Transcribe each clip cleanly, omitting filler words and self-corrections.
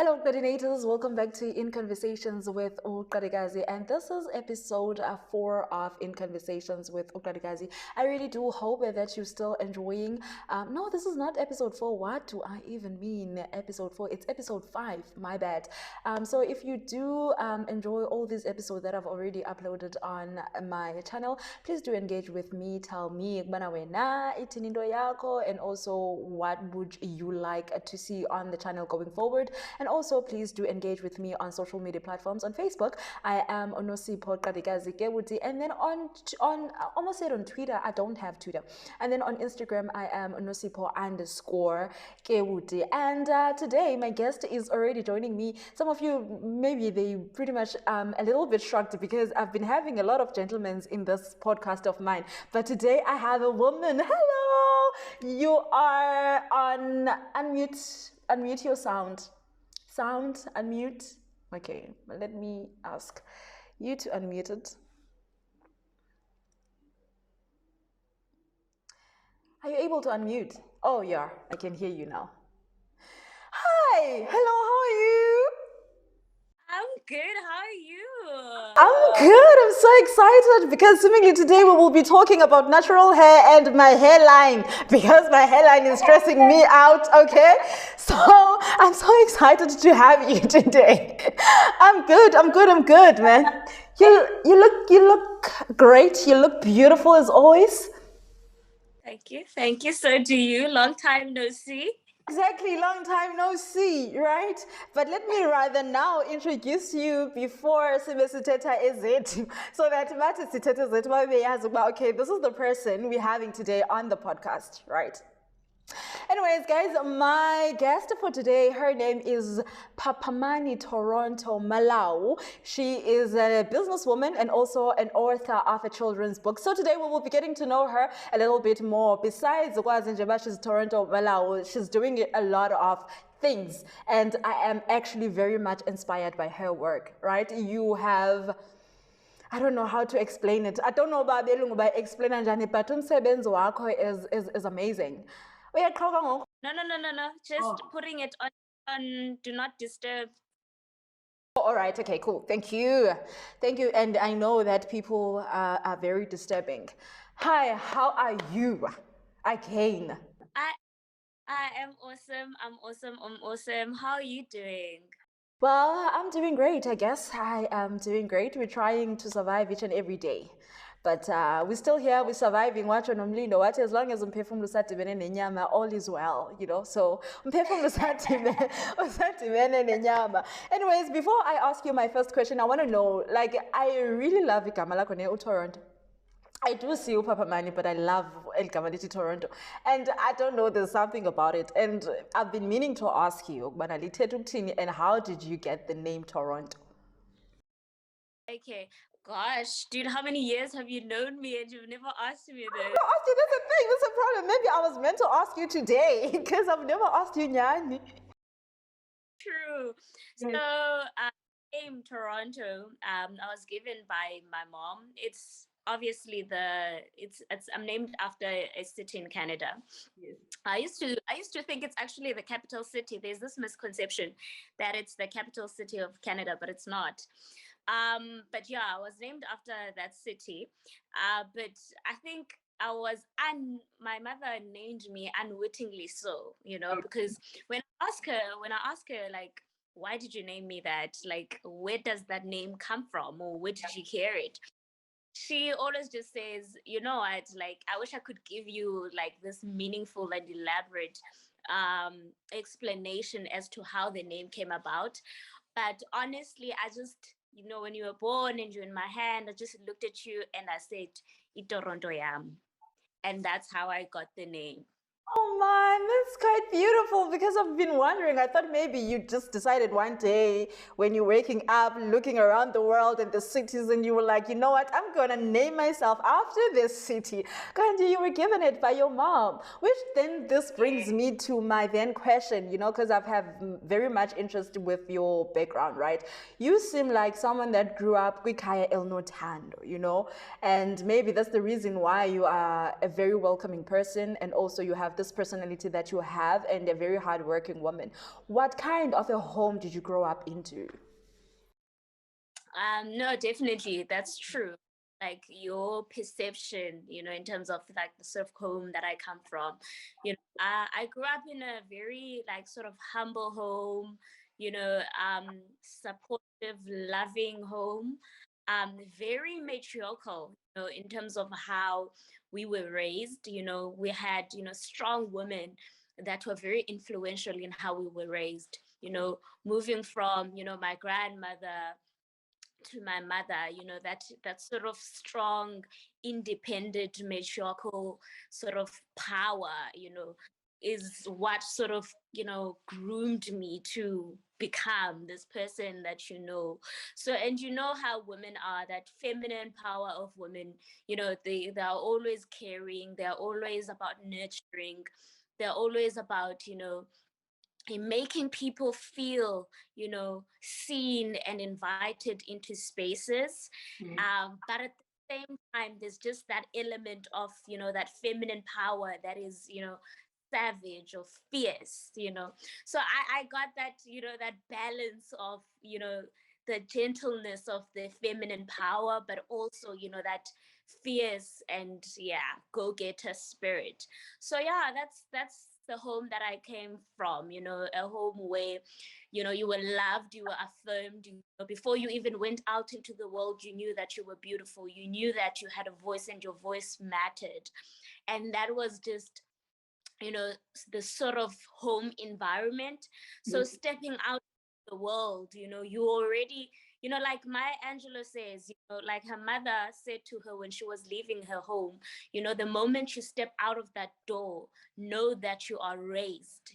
Hello, coordinators. Welcome back to In Conversations with Qadikazi, and this is episode 4 of In Conversations with Qadikazi. I really do hope that you're still enjoying. No, this is not episode 4. What do I even mean? Episode 4. It's episode 5. My bad. So if you do enjoy all these episodes that I've already uploaded on my channel, please do engage with me. Tell me bana wena itinindo yako, and also what would you like to see on the channel going forward. And also, please do engage with me on social media platforms. On Facebook, I am nosiphokeuti, and then on I almost said on Twitter, I don't have Twitter. And then on Instagram, I am nosipho_keuti. And today, my guest is already joining me. Some of you, maybe they pretty much a little bit shocked because I've been having a lot of gentlemen in this podcast of mine. But today, I have a woman. Hello! You are on unmute. Unmute your sound. Sound, unmute. Okay, let me ask you to unmute it. Are you able to unmute? Oh, yeah, I can hear you now. Hi, hello, how are you? I'm good. How are you? I'm good. I'm so excited because seemingly today we will be talking about natural hair and my hairline because my hairline is stressing me out, okay? So I'm so excited to have you today. I'm good, man. You look great. You look beautiful as always. Thank you. So do you. Long time no see. Exactly, long time no see, right? But let me rather now introduce you before Sibesiteta is it, so that Matisiteta is it, okay, this is the person we're having today on the podcast, right? Anyways, guys, my guest for today, her name is Papamani Toronto Malawu. She is a businesswoman and also an author of a children's book. So today we will be getting to know her a little bit more. Besides she's Toronto Malawu, she's doing a lot of things, and I am actually very much inspired by her work, right? You have, I don't know how to explain it. I don't know about explain it, but umsebenzi wakho is amazing. No. Just putting it on do not disturb. All right. Okay, cool. Thank you. And I know that people are very disturbing. Hi, how are you? Again. I am awesome. I'm awesome. How are you doing? Well, I'm doing great, I guess. I am doing great. We're trying to survive each and every day. But we're still here, we're surviving. What as long as nenyama, all is well, you know. So Anyways, before I ask you my first question, I want to know, like, I really love Ikamala Kone Toronto. I do see Papamani, but I love El Kamaliti Toronto. And I don't know, there's something about it. And I've been meaning to ask you, and how did you get the name Toronto? Okay. Gosh, dude, how many years have you known me and you've never asked me this? I asked you, that's the thing, that's a problem. Maybe I was meant to ask you today because I've never asked you, Nyani. True. So, name Toronto, I was given by my mom. It's obviously I'm named after a city in Canada. Yes. I used to think it's actually the capital city. There's this misconception that it's the capital city of Canada, but it's not. But yeah, I was named after that city. But I think my mother named me unwittingly so, you know, because when I ask her, like, why did you name me that? Like, where does that name come from, or where did you hear it? She always just says, you know what, like, I wish I could give you like this meaningful and elaborate explanation as to how the name came about. But honestly, I just, you know, when you were born and you're in my hand, I just looked at you and I said, Itoronto yam. And that's how I got the name. Oh man, that's quite beautiful because I've been wondering. I thought maybe you just decided one day when you're waking up, looking around the world and the cities, and you were like, you know what, I'm going to name myself after this city. And you were given it by your mom. Which then this brings me to my then question, you know, because I've have very much interest with your background, right? You seem like someone that grew up with Kaya El Notando, you know, and maybe that's the reason why you are a very welcoming person, and also you have this personality that you have and a very hardworking woman. What kind of a home did you grow up into? No, definitely, that's true. Like your perception, in terms of like the sort of home that I come from, I grew up in a very like sort of humble home, supportive, loving home, very matriarchal, in terms of how we were raised. We had, strong women that were very influential in how we were raised. Moving from, my grandmother to my mother, that sort of strong, independent, matriarchal sort of power, is what sort of, groomed me to become this person that So, and you know how women are, that feminine power of women, they're always caring, they're always about nurturing, they're always about, in making people feel, seen and invited into spaces. But at the same time, there's just that element of, that feminine power that is, savage or fierce, So I got that, that balance of, the gentleness of the feminine power, but also, that fierce and go-getter spirit. So yeah, that's the home that I came from, a home where, you were loved, you were affirmed. Before you even went out into the world, you knew that you were beautiful. You knew that you had a voice and your voice mattered. And that was just, the sort of home environment. So stepping out the world, you already, like Maya Angelou says, like her mother said to her when she was leaving her home, the moment you step out of that door, know that you are raised,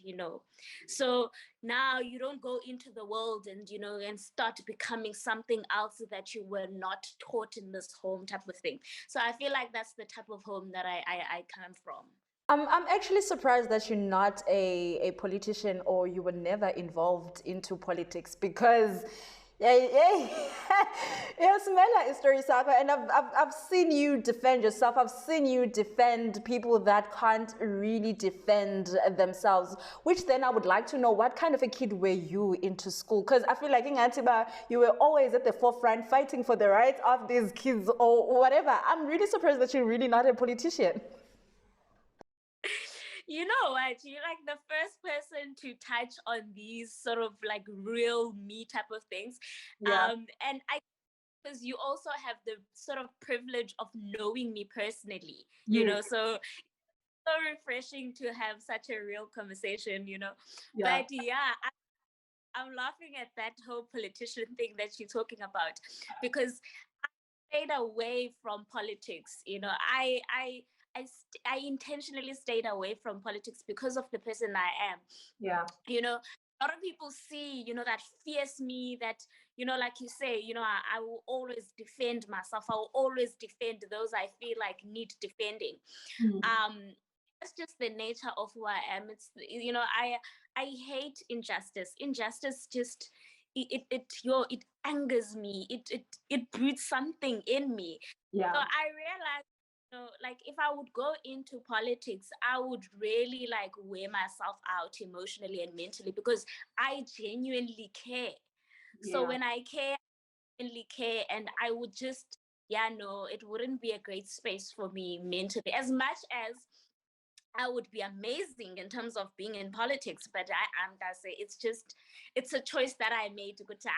So now you don't go into the world and, and start becoming something else that you were not taught in this home type of thing. So I feel like that's the type of home that I come from. I'm actually surprised that you're not a politician or you were never involved into politics because Smela is story Saka, and I've seen you defend yourself. I've seen you defend people that can't really defend themselves, which then I would like to know, what kind of a kid were you into school? Because I feel like in Atiba, you were always at the forefront fighting for the rights of these kids or whatever. I'm really surprised that you're really not a politician. You know what? You're like the first person to touch on these sort of like real me type of things. And because you also have the sort of privilege of knowing me personally, so refreshing to have such a real conversation, But I'm laughing at that whole politician thing that you're talking about, because I stayed away from politics. I intentionally stayed away from politics because of the person I am. A lot of people see, that fierce me, that, like you say, I will always defend myself. I will always defend those I feel like need defending. That's just the nature of who I am. It's, I hate injustice. Injustice just it angers me. It brings something in me. So I realized, like if I would go into politics, I would really like wear myself out emotionally and mentally because I genuinely care. So when I care, I genuinely care, and I would just, it wouldn't be a great space for me mentally. As much as I would be amazing in terms of being in politics, but I am that say it's a choice that I made to go to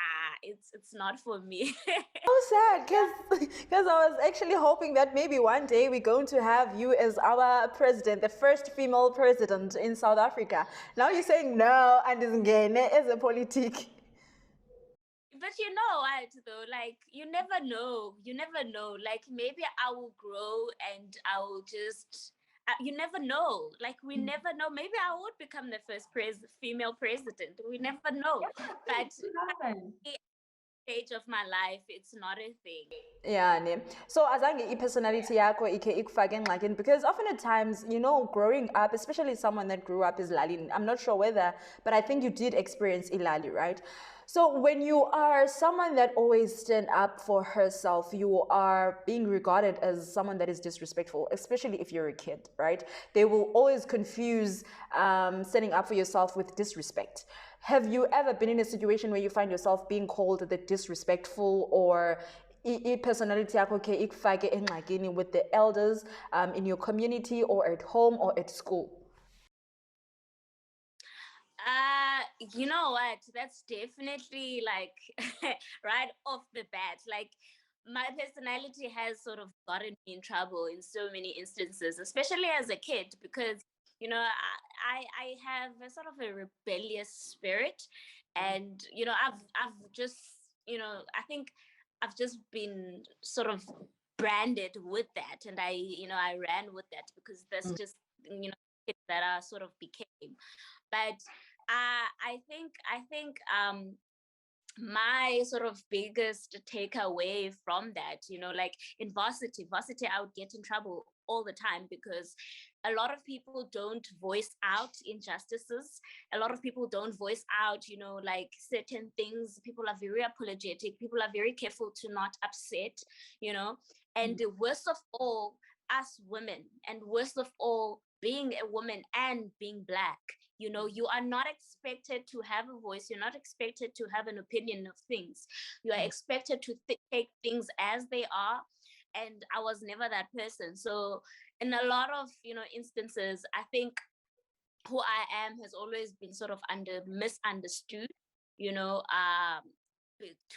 it's not for me. So sad, because I was actually hoping that maybe one day we're going to have you as our president, the first female president in South Africa. Now you're saying no, and it's again as a politic. But what though, like you never know. Like maybe I will grow and I will just you never know. Like we never know. Maybe I would become the first female president. We never know. But at the stage of my life, it's not a thing. Yeah, ne. So azange personality yakho ikhe ikufake engxakini, because often at times, growing up, especially someone that grew up is Lali, I'm not sure whether, but I think you did experience Ilali, right? So when you are someone that always stand up for herself, you are being regarded as someone that is disrespectful, especially if you're a kid, right? They will always confuse standing up for yourself with disrespect. Have you ever been in a situation where you find yourself being called the disrespectful, or personality yakho ke ikufake engxakini with the elders in your community or at home or at school? You know what? That's definitely like right off the bat. Like my personality has sort of gotten me in trouble in so many instances, especially as a kid, because I have a sort of a rebellious spirit, and I've just I think I've just been sort of branded with that, and I ran with that because that's just kids that I sort of became. But I think my sort of biggest takeaway from that, like in varsity, I would get in trouble all the time because a lot of people don't voice out injustices. A lot of people don't voice out, like certain things. People are very apologetic. People are very careful to not upset, and the worst of all, us women, and worst of all, being a woman and being Black, you are not expected to have a voice. You're not expected to have an opinion of things. You are expected to take things as they are. And I was never that person. So in a lot of, instances, I think who I am has always been sort of misunderstood, you know, um,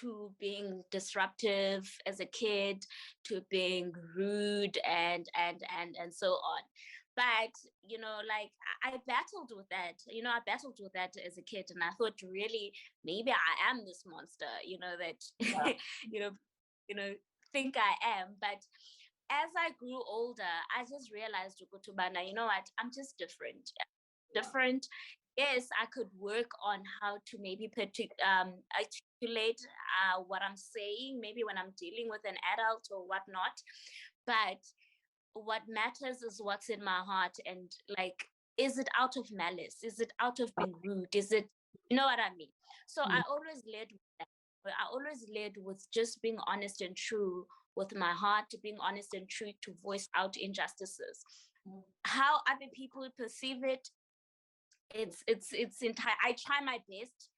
to being disruptive as a kid, to being rude and so on. But like I battled with that. I battled with that as a kid, and I thought, really, maybe I am this monster. That you know, you know, think I am. But as I grew older, I just realized, Ukutubana, you know what? I'm just different. Yes, I could work on how to maybe articulate what I'm saying, maybe when I'm dealing with an adult or whatnot. But what matters is what's in my heart, and like, is it out of malice? Is it out of being rude? Is it, you know what I mean? So I always led with that. I always led with just being honest and true with my heart, to being honest and true, to voice out injustices. How other people perceive it, it's entire. I try my best,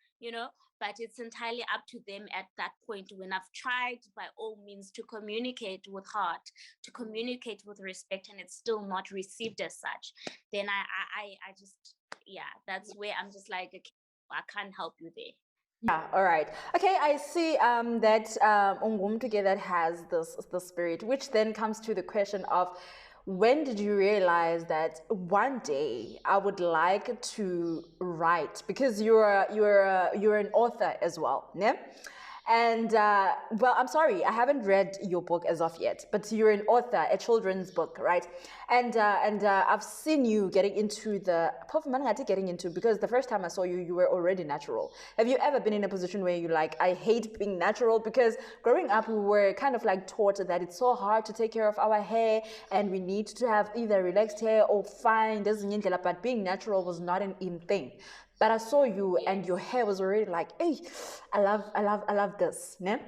but it's entirely up to them at that point. When I've tried by all means to communicate with heart, to communicate with respect, and it's still not received as such, then I just, yeah, that's where I'm just like, okay, I can't help you there. Yeah, all right. Okay, I see that Ungumtuge that has the spirit, which then comes to the question of, when did you realize that one day I would like to write? Because you're an author as well, yeah? And well, I'm sorry, I haven't read your book as of yet, but you're an author, a children's book, right? And I've seen you getting into because the first time I saw you, you were already natural. Have you ever been in a position where you're like, I hate being natural? Because growing up, we were kind of like taught that it's so hard to take care of our hair, and we need to have either relaxed hair or fine, but being natural was not an in thing. But I saw you and your hair was already like, hey, I love this. Ne?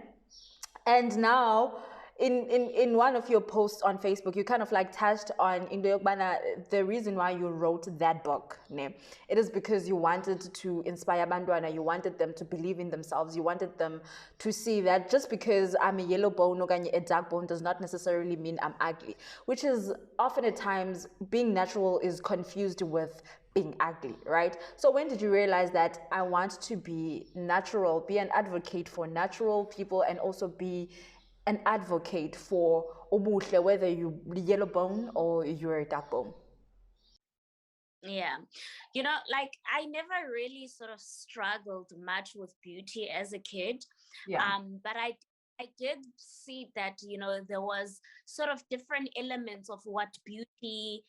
And now in one of your posts on Facebook, you kind of like touched on the reason why you wrote that book. Ne? It is because you wanted to inspire Bandwana, you wanted them to believe in themselves, you wanted them to see that just because I'm a yellow bone or a dark bone does not necessarily mean I'm ugly, which is often at times being natural is confused with being ugly, right? So when did you realize that I want to be natural, be an advocate for natural people, and also be an advocate for obuhle, whether you're yellow bone or you're a dark bone? Yeah. Like I never really sort of struggled much with beauty as a kid. But I did see that, there was sort of different elements of what beauty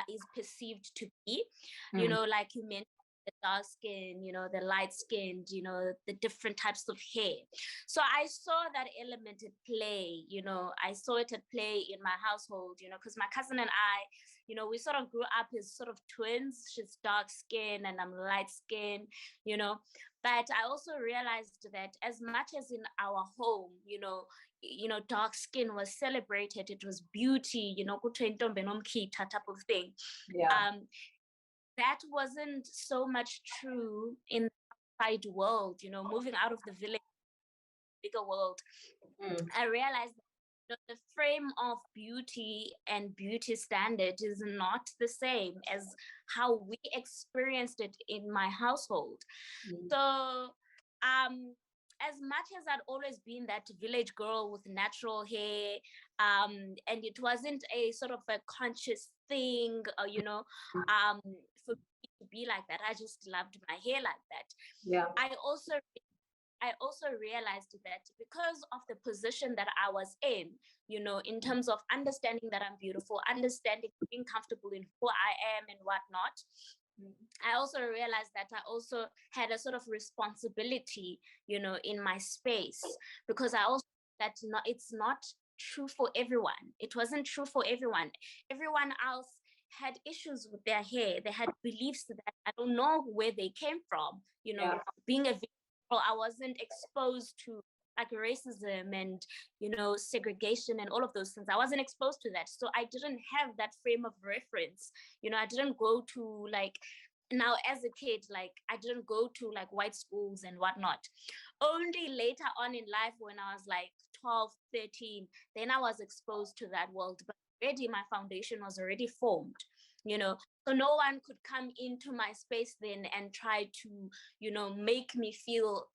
is perceived to be. Like you mentioned, the dark skin, the light skinned, the different types of hair. So I saw that element at play, I saw it at play in my household, because my cousin and I, we sort of grew up as sort of twins. She's dark skin and I'm light skin, but I also realized that as much as in our home, dark skin was celebrated, it was beauty, kuthiwa intombi enomkhitha type of thing. Yeah. That wasn't so much true in the outside world, moving out of the village, bigger world. I realized that the frame of beauty and beauty standard is not the same as how we experienced it in my household. So as much as I'd always been that village girl with natural hair, and it wasn't a sort of a conscious thing, for me to be like that. I just loved my hair like that. Yeah. I also realized that because of the position that I was in terms of understanding that I'm beautiful, understanding being comfortable in who I am and whatnot, I also realized that I also had a sort of responsibility, in my space, because I also that it's not true for everyone. It wasn't true for everyone. Everyone else had issues with their hair. They had beliefs that I don't know where they came from. Being a girl, I wasn't exposed to like racism and segregation and all of those things. I wasn't exposed to that, so I didn't have that frame of reference. I didn't go to like, now as a kid, like I didn't go to like white schools and whatnot. Only later on in life, when I was like 12, 13, then I was exposed to that world, but already my foundation was already formed. So no one could come into my space then and try to make me feel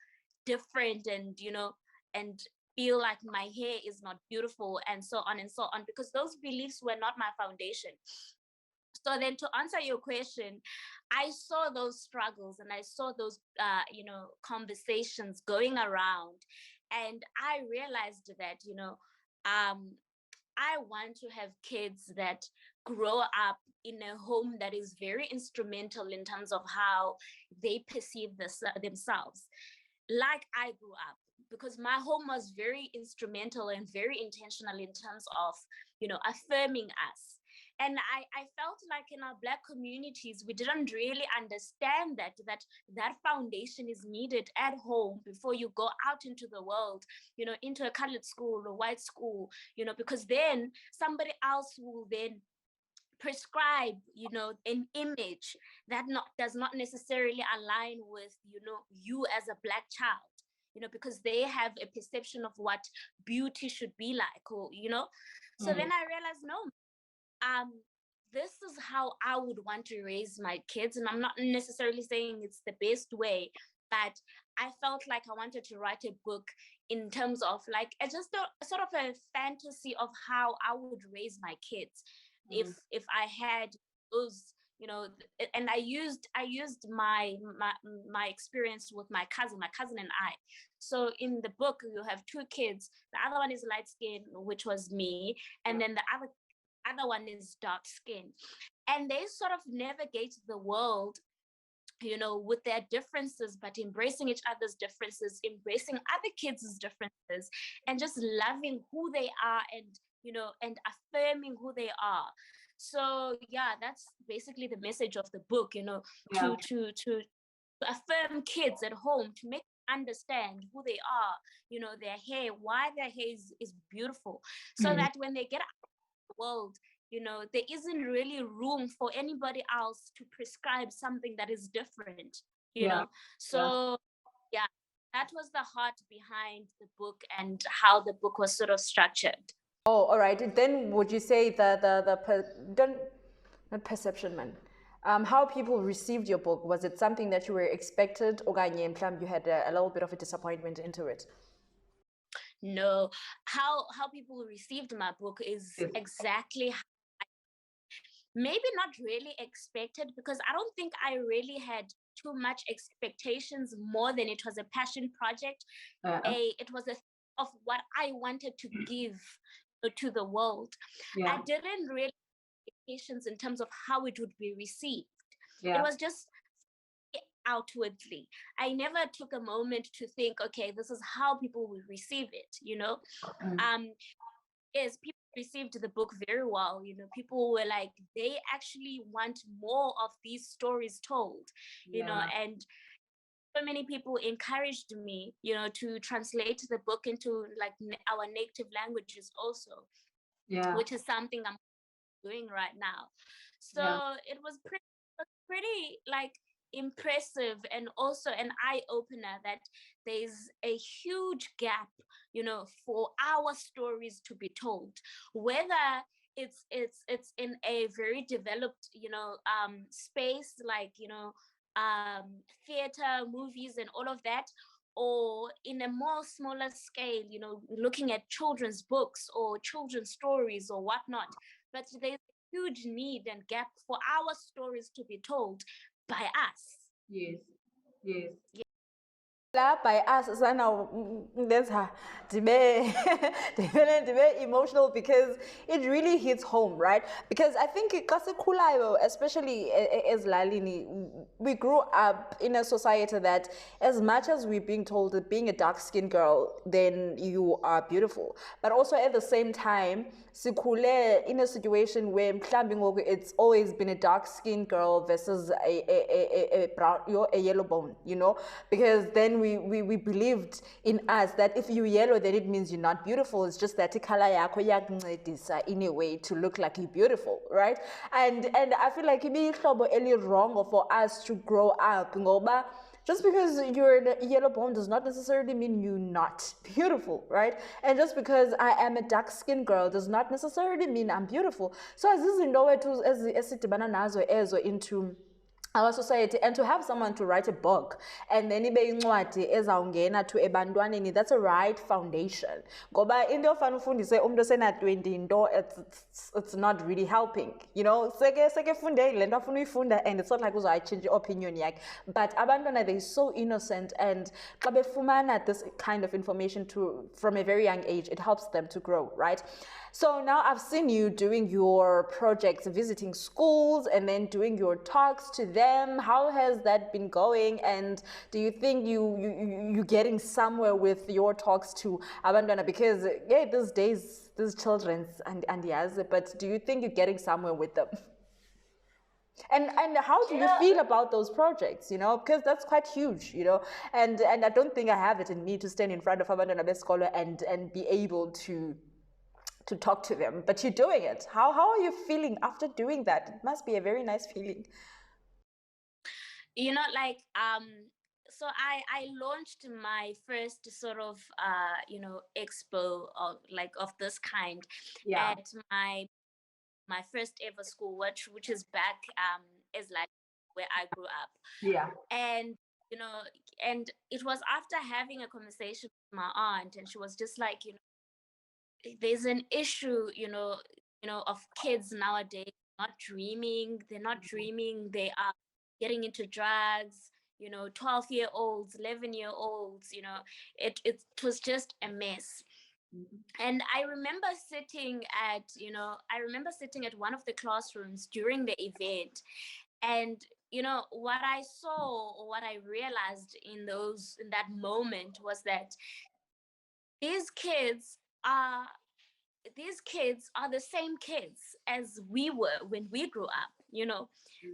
different and feel like my hair is not beautiful and so on and so on, because those beliefs were not my foundation. So then, to answer your question, I saw those struggles and I saw those conversations going around, and I realized that I want to have kids that grow up in a home that is very instrumental in terms of how they perceive themselves, like I grew up, because my home was very instrumental and very intentional in terms of affirming us. And I felt like in our Black communities, we didn't really understand that foundation is needed at home before you go out into the world, into a colored school or white school, because then somebody else will then prescribe an image that does not necessarily align with you as a Black child, because they have a perception of what beauty should be like, or so then I realized, no, this is how I would want to raise my kids. And I'm not necessarily saying it's the best way, but I felt like I wanted to write a book in terms of like just a sort of a fantasy of how I would raise my kids if I had those, and I used my experience with my cousin and I. So in the book, you have two kids. The other one is light skin, which was me, and then the other one is dark skin, and they sort of navigate the world with their differences, but embracing each other's differences, embracing other kids' differences, and just loving who they are, and affirming who they are. So yeah, that's basically the message of the book, to affirm kids at home, to make them understand who they are, their hair, why their hair is beautiful, so that when they get out of the world, there isn't really room for anybody else to prescribe something that is different, So yeah, that was the heart behind the book and how the book was sort of structured. Oh, all right. Then would you say the perception, man? How people received your book, was it something that you were expected, or you had a little bit of a disappointment into it? No, how people received my book is exactly how maybe not really expected, because I don't think I really had too much expectations more than it was a passion project. It was a of what I wanted to give to the world. I didn't really have expectations in terms of how it would be received. It was just outwardly. I never took a moment to think, okay, this is how people will receive it, you know. Yes, people received the book very well. You know, people were like, they actually want more of these stories told, you know, and so many people encouraged me, you know, to translate the book into like our native languages also, which is something I'm doing right now. So it was pretty like impressive, and also an eye opener that there's a huge gap, you know, for our stories to be told, whether it's in a very developed, you know, space, like, you know, theater, movies, and all of that, or in a more smaller scale, you know, looking at children's books or children's stories or whatnot. But there's a huge need and gap for our stories to be told by us. Yes, yes. La by us sana ndenza ndibe emotional because it really hits home, right? Because I think xa sikhulayo, especially ezilalini, we grew up in a society that as much as we're being told that being a dark-skinned girl, then you are beautiful, but also at the same time sikhule in a situation where it's always been a dark-skinned girl versus a brown, a yellow bone, you know, because then we believed in us that if you're yellow, then it means you're not beautiful. It's just that color yakho iyakuncedisa in a way to look like you're beautiful, right? And I feel like it's wrong for us to grow up ngoba just because you're a yellow bone does not necessarily mean you're not beautiful, right? And just because I am a dark-skinned girl does not necessarily mean I'm beautiful. So as izinto wethu esidibana nazo ezo into our society, and to have someone to write a book and then ibe incwadi ezawungena to ebantwaneni, that's a right foundation. Ngoba into yofana ufundise umuntu osena-20 into, it's not really helping, you know. Seke funde le nto afuna uyifunda, and it's not like uzayitshintsha i-opinion yakhe, but abantwana, they're so innocent, and xa befumana this kind of information from a very young age, it helps them to grow, right? So now I've seen you doing your projects, visiting schools, and then doing your talks to them. How has that been going? And do you think you're getting somewhere with your talks to abantwana? Because yeah, these days, these children's and yes, but do you think you're getting somewhere with them? And how do you feel about those projects, you know, because that's quite huge, you know, and I don't think I have it in me to stand in front of abantwana besikolo and be able to talk to them, but you're doing it. How are you feeling after doing that? It must be a very nice feeling. You know, like so I launched my first sort of you know, expo of this kind at my first ever school, which is back is like where I grew up. And you know, and it was after having a conversation with my aunt, and she was just like, you know, there's an issue, you know, of kids nowadays not dreaming. They're not dreaming. They are getting into drugs. You know, 12-year-olds, 11-year-olds. You know, it was just a mess. And I remember sitting at one of the classrooms during the event, and you know what I saw, or what I realized in that moment, was that these kids are the same kids as we were when we grew up. You know,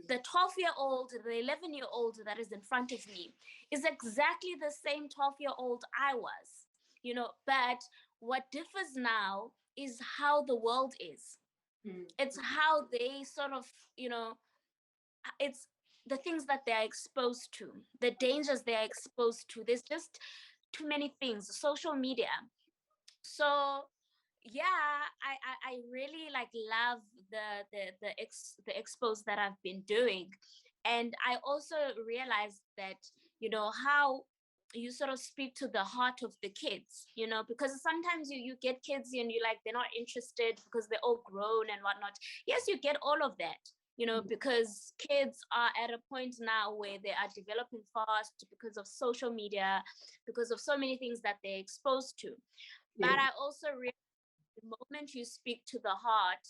the 12-year-old, the 11-year-old that is in front of me is exactly the same 12-year-old I was, you know, but what differs now is how the world is. It's how they sort of, you know, it's the things that they're exposed to, the dangers they're exposed to. There's just too many things. Social media. So yeah, I really like love the expos that I've been doing. And I also realized that, you know, how you sort of speak to the heart of the kids, you know, because sometimes you get kids and you like, they're not interested because they're all grown and whatnot. Yes, you get all of that, you know, because kids are at a point now where they are developing fast because of social media, because of so many things that they're exposed to. But I also realized the moment you speak to the heart,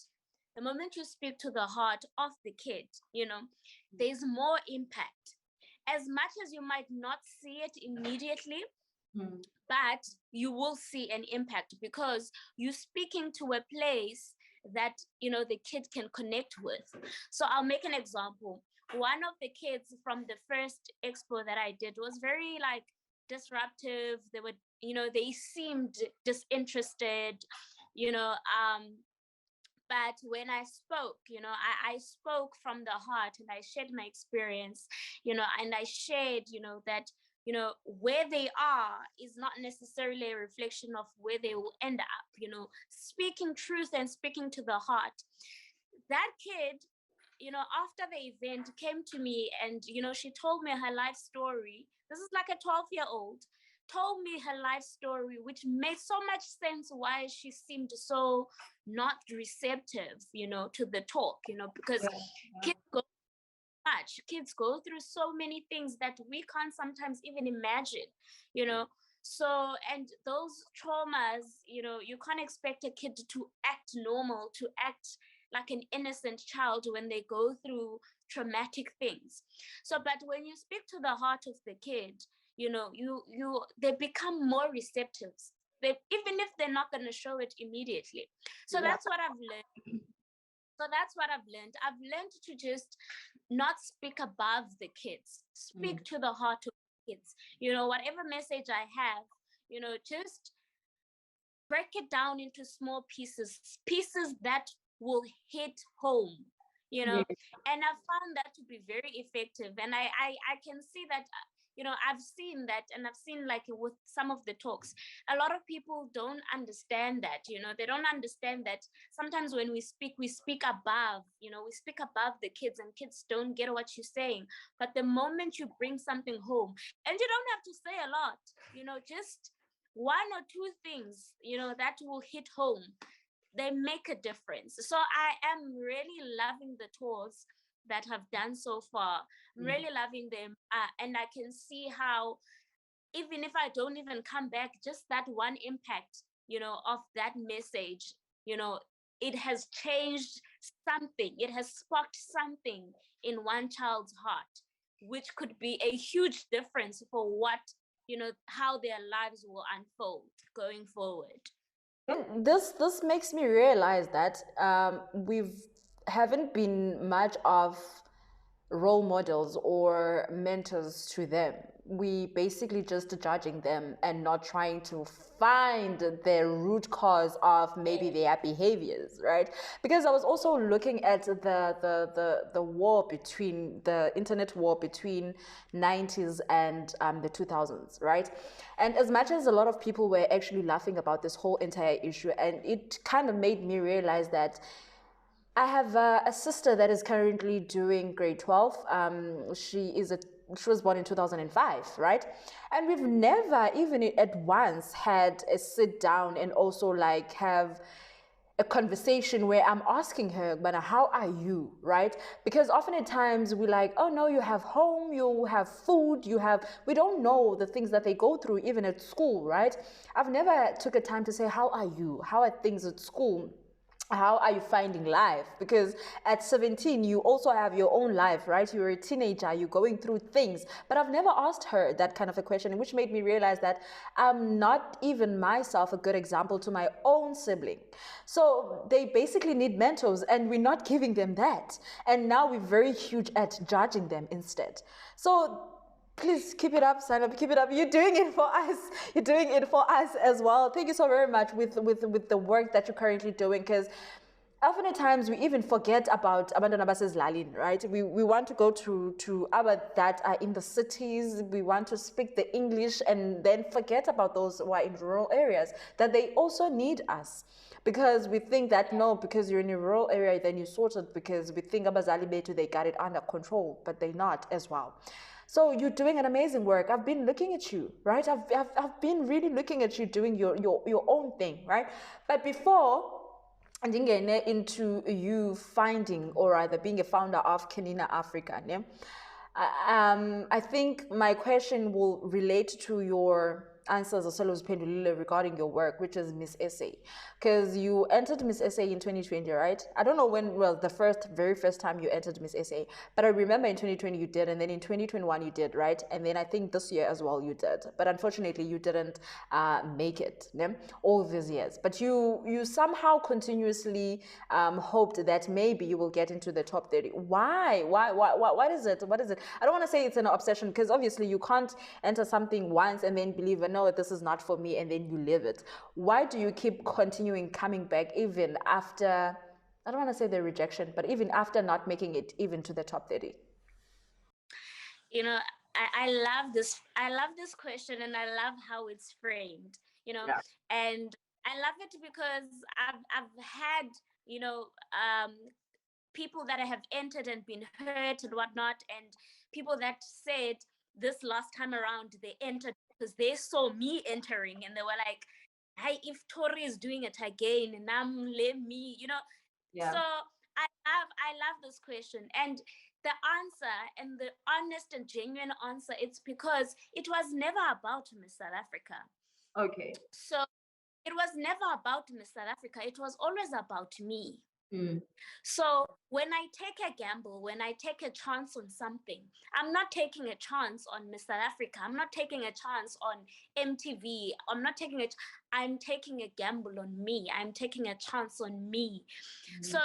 of the kid, you know, there's more impact. as much as you might not see it immediately, Mm. but you will see an impact because you're speaking to a place that, you know, the kid can connect with. So I'll make an example. One of the kids from the first expo that I did was very like disruptive. They would, you know, they seemed disinterested, you know, but when I spoke, you know, I spoke from the heart and I shared my experience, you know, and I shared, you know, that, you know, where they are is not necessarily a reflection of where they will end up, you know, speaking truth and speaking to the heart. That kid, you know, after the event came to me and, you know, she told me her life story. This is like a 12-year-old told me her life story, which made so much sense why she seemed so not receptive, you know, to the talk, you know, because Yeah. kids go kids go through so many things that we can't sometimes even imagine, you know. So, and those traumas, you know, you can't expect a kid to act normal, to act like an innocent child when they go through traumatic things. So, but when you speak to the heart of the kid, you know, they become more receptive. They, even if they're not going to show it immediately. So Yeah. that's what I've learned. So that's what I've learned. I've learned to just not speak above the kids, speak to the heart of the kids. You know, whatever message I have, you know, just break it down into small pieces, pieces that will hit home, you know. Yeah. And I've found that to be very effective. And I can see that, you know, I've seen that, and I've seen like with some of the talks, a lot of people don't understand that, you know, they don't understand that sometimes when we speak above, you know, we speak above the kids and kids don't get what you're saying. But the moment you bring something home, and you don't have to say a lot, you know, just one or two things, you know, that will hit home, they make a difference. So I am really loving the tours that have done so far. I'm really loving them, and I can see how even if I don't even come back, just that one impact, you know, of that message, you know, it has changed something, it has sparked something in one child's heart, which could be a huge difference for what, you know, how their lives will unfold going forward. And this makes me realize that we've haven't been much of role models or mentors to them. We basically just judging them and not trying to find the root cause of maybe their behaviors, right? Because I was also looking at the war between the internet war between 90s and the 2000s, right? And as much as a lot of people were actually laughing about this whole entire issue, and it kind of made me realize that I have a sister that is currently doing grade 12. She was born in 2005, right? And we've never even at once had a sit down and also like have a conversation where I'm asking her, but how are you, right? Because often at times we like, oh no, you have home, you have food, we don't know the things that they go through even at school, right? I've never took a time to say, how are you? How are things at school? How are you finding life? Because at 17 you also have your own life, right? You're a teenager, you're going through things. But I've never asked her that kind of a question, which made me realize that I'm not even myself a good example to my own sibling. So they basically need mentors and we're not giving them that, and now we're very huge at judging them instead. So please keep it up, sign up, keep it up. You're doing it for us. You're doing it for us as well. Thank you so very much with the work that you're currently doing, because often at times we even forget about abantwana basezilalini, right? We want to go to our that are in the cities. We want to speak the English and then forget about those who are in rural areas, that they also need us. Because we think that no, because you're in a rural area, then you sorted, because we think abazali betu, they got it under control, but they're not as well. So you're doing an amazing work. I've been looking at you, right? I've been really looking at you doing your own thing, right? But before and then into you finding, or rather being a founder of Kenina Africa, yeah? I think my question will relate to your answers osele regarding your work, which is Miss SA, because you entered Miss SA in 2020, right? I don't know when, well, the very first time you entered Miss SA, but I remember in 2020 you did, and then in 2021 you did, right? And then I think this year as well you did, but unfortunately you didn't make it, ne? All these years. But you somehow continuously hoped that maybe you will get into the top 30. Why? What is it? What is it? I don't want to say it's an obsession, because obviously you can't enter something once and then believe, no, this is not for me, and then you live it. Why do you keep continuing coming back even after, I don't want to say the rejection, but even after not making it even to the top 30? You know, I love this. I love this question, and I love how it's framed. Yeah. And I love it because I've had, people that have entered and been hurt and whatnot, and people that said this last time around they entered because they saw me entering, and they were like, "Hey, if Tori is doing it again, let me," Yeah. So I love this question, and the answer, and the honest and genuine answer, it's because it was never about Miss South Africa. Okay. So it was never about Miss South Africa. It was always about me. So when I take a gamble, when I take a chance on something, I'm not taking a chance on Miss South Africa. I'm not taking a chance on MTV. I'm taking a gamble on me. I'm taking a chance on me. So,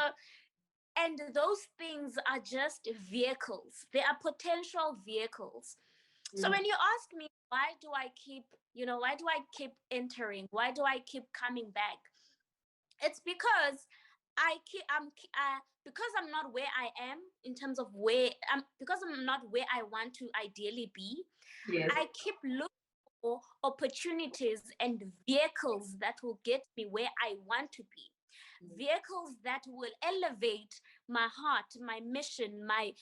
and those things are just vehicles. They are potential vehicles. So when you ask me, why do I keep entering? Why do I keep coming back? It's because because I'm not where I am in terms of because I'm not where I want to ideally be. Yes. I keep looking for opportunities and vehicles that will get me where I want to be. Vehicles that will elevate my heart, my mission, my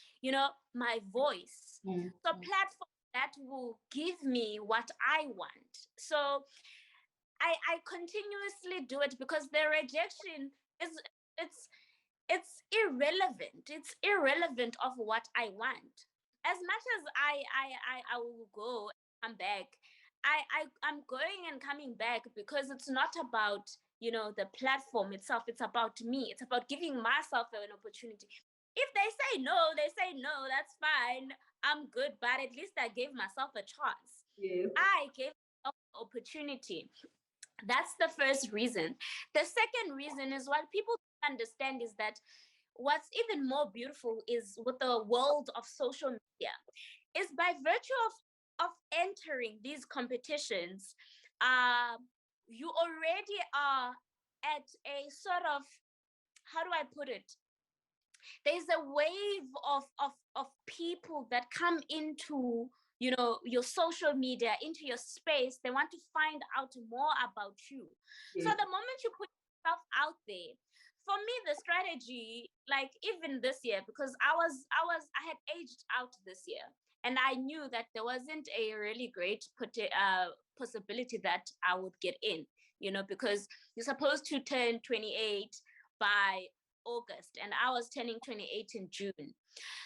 voice. So platforms that will give me what I want. So I continuously do it because the rejection is it's irrelevant. It's irrelevant of what I want. As much as I will go and come back, I'm going and coming back because it's not about the platform itself. It's about me. It's about giving myself an opportunity. If they say no, they say no. That's fine. I'm good, but at least I gave myself a chance. Yes. I gave myself an opportunity. That's the first reason. The second reason is what people understand is that what's even more beautiful is with the world of social media is by virtue of entering these competitions, you already are at a sort of, how do I put it? There's a wave of people that come into your social media, into your space. They want to find out more about you. Yes. So the moment you put yourself out there, for me, the strategy, like even this year, because I had aged out this year, and I knew that there wasn't a really great possibility that I would get in, because you're supposed to turn 28 by August, and I was turning 28 in June.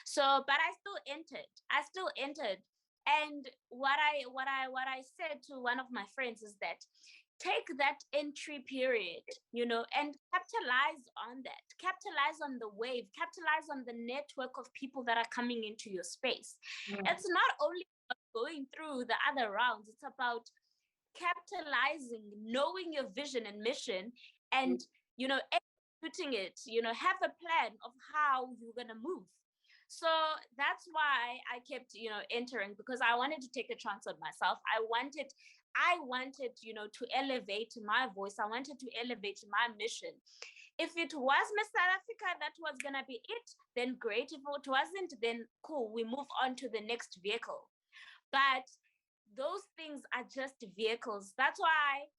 So, but I still entered. And what I said to one of my friends is that take that entry period, and capitalize on that. Capitalize on the wave, capitalize on the network of people that are coming into your space. It's not only going through the other rounds, it's about capitalizing, knowing your vision and mission, and executing it, have a plan of how you're going to move. So that's why I kept entering, because I wanted to take a chance on myself. I wanted to elevate my voice. I wanted to elevate my mission. If it was Miss South Africa that was going to be it, then great. If it wasn't, then cool, we move on to the next vehicle. But those things are just vehicles. That's why,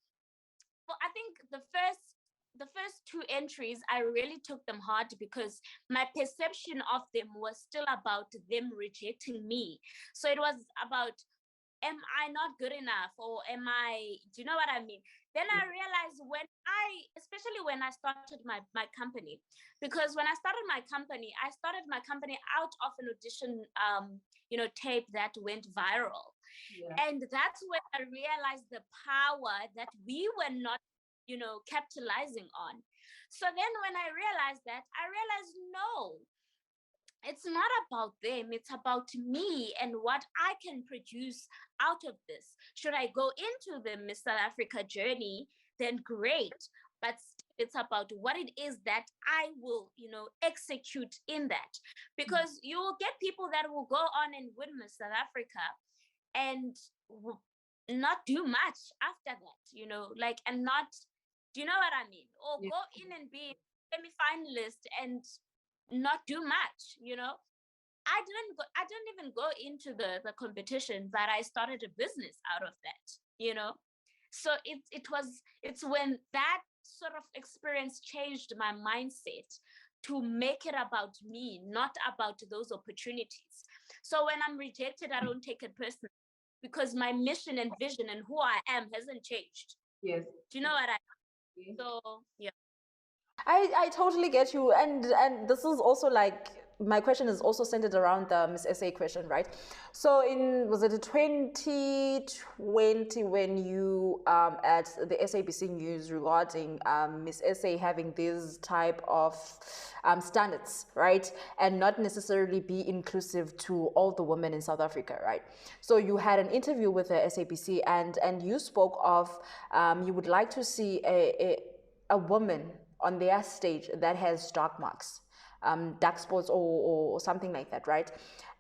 well, I think the first two entries, I really took them hard because my perception of them was still about them rejecting me. So it was about, am I not good enough, or do you know what I mean? Then I realized especially when I started my company, because when I started my company out of an audition tape that went viral. Yeah. And that's when I realized the power that we were not, capitalizing on. So then when I realized that, I realized no, it's not about them, it's about me and what I can produce out of this. Should I go into the Miss South Africa journey, then great. But it's about what it is that I will, execute in that. Because you will get people that will go on and win Miss South Africa and not do much after that, like, and not, do you know what I mean? Or Yeah. go in and be semi-finalist and not do much, I didn't even go into the competition, but I started a business out of that. So it's when that sort of experience changed my mindset to make it about me, not about those opportunities. So when I'm rejected, I don't take it personally because my mission and vision and who I am hasn't changed. Yes. Do you know what I Yes. so yeah. I totally get you, and this is also like my question is also centered around the Miss SA question, right? So was it 2020 when you at the SABC News regarding Miss SA having these type of standards, right, and not necessarily be inclusive to all the women in South Africa, right? So you had an interview with the SABC, and you spoke of you would like to see a woman on their stage that has dark marks, dark spots, or something like that, right?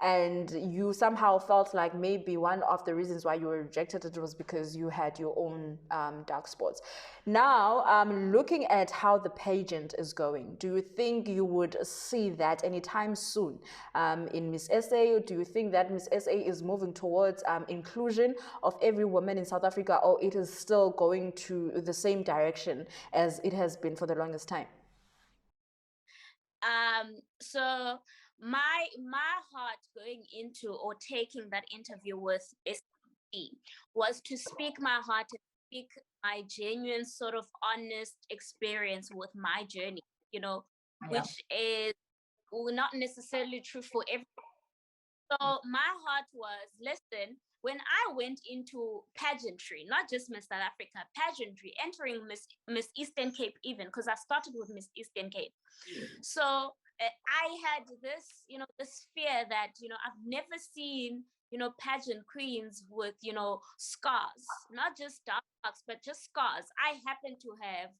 And you somehow felt like maybe one of the reasons why you were rejected it was because you had your own dark spots. Now, looking at how the pageant is going, do you think you would see that anytime soon in Miss SA? Or do you think that Miss SA is moving towards inclusion of every woman in South Africa, or it is still going to the same direction as it has been for the longest time? So my heart going into or taking that interview with SC was to speak my heart and speak my genuine sort of honest experience with my journey, Yeah. which is not necessarily true for everyone. So my heart was, listen, when I went into pageantry, not just Miss South Africa, pageantry, entering Miss Eastern Cape even, because I started with Miss Eastern Cape. So I had this, this fear that, I've never seen, pageant queens with, scars, not just dark marks, but just scars. I happen to have,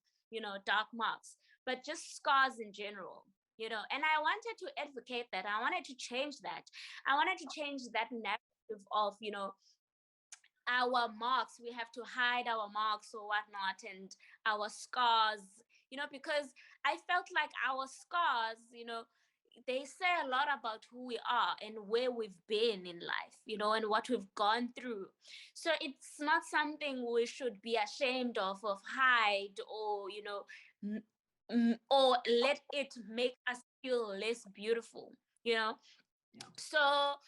dark marks, but just scars in general. And I wanted to advocate that. I wanted to change that. I wanted to change that narrative of, our marks. We have to hide our marks or whatnot and our scars, because I felt like our scars, they say a lot about who we are and where we've been in life, and what we've gone through. So it's not something we should be ashamed of hide, or, or let it make us feel less beautiful, Yeah. So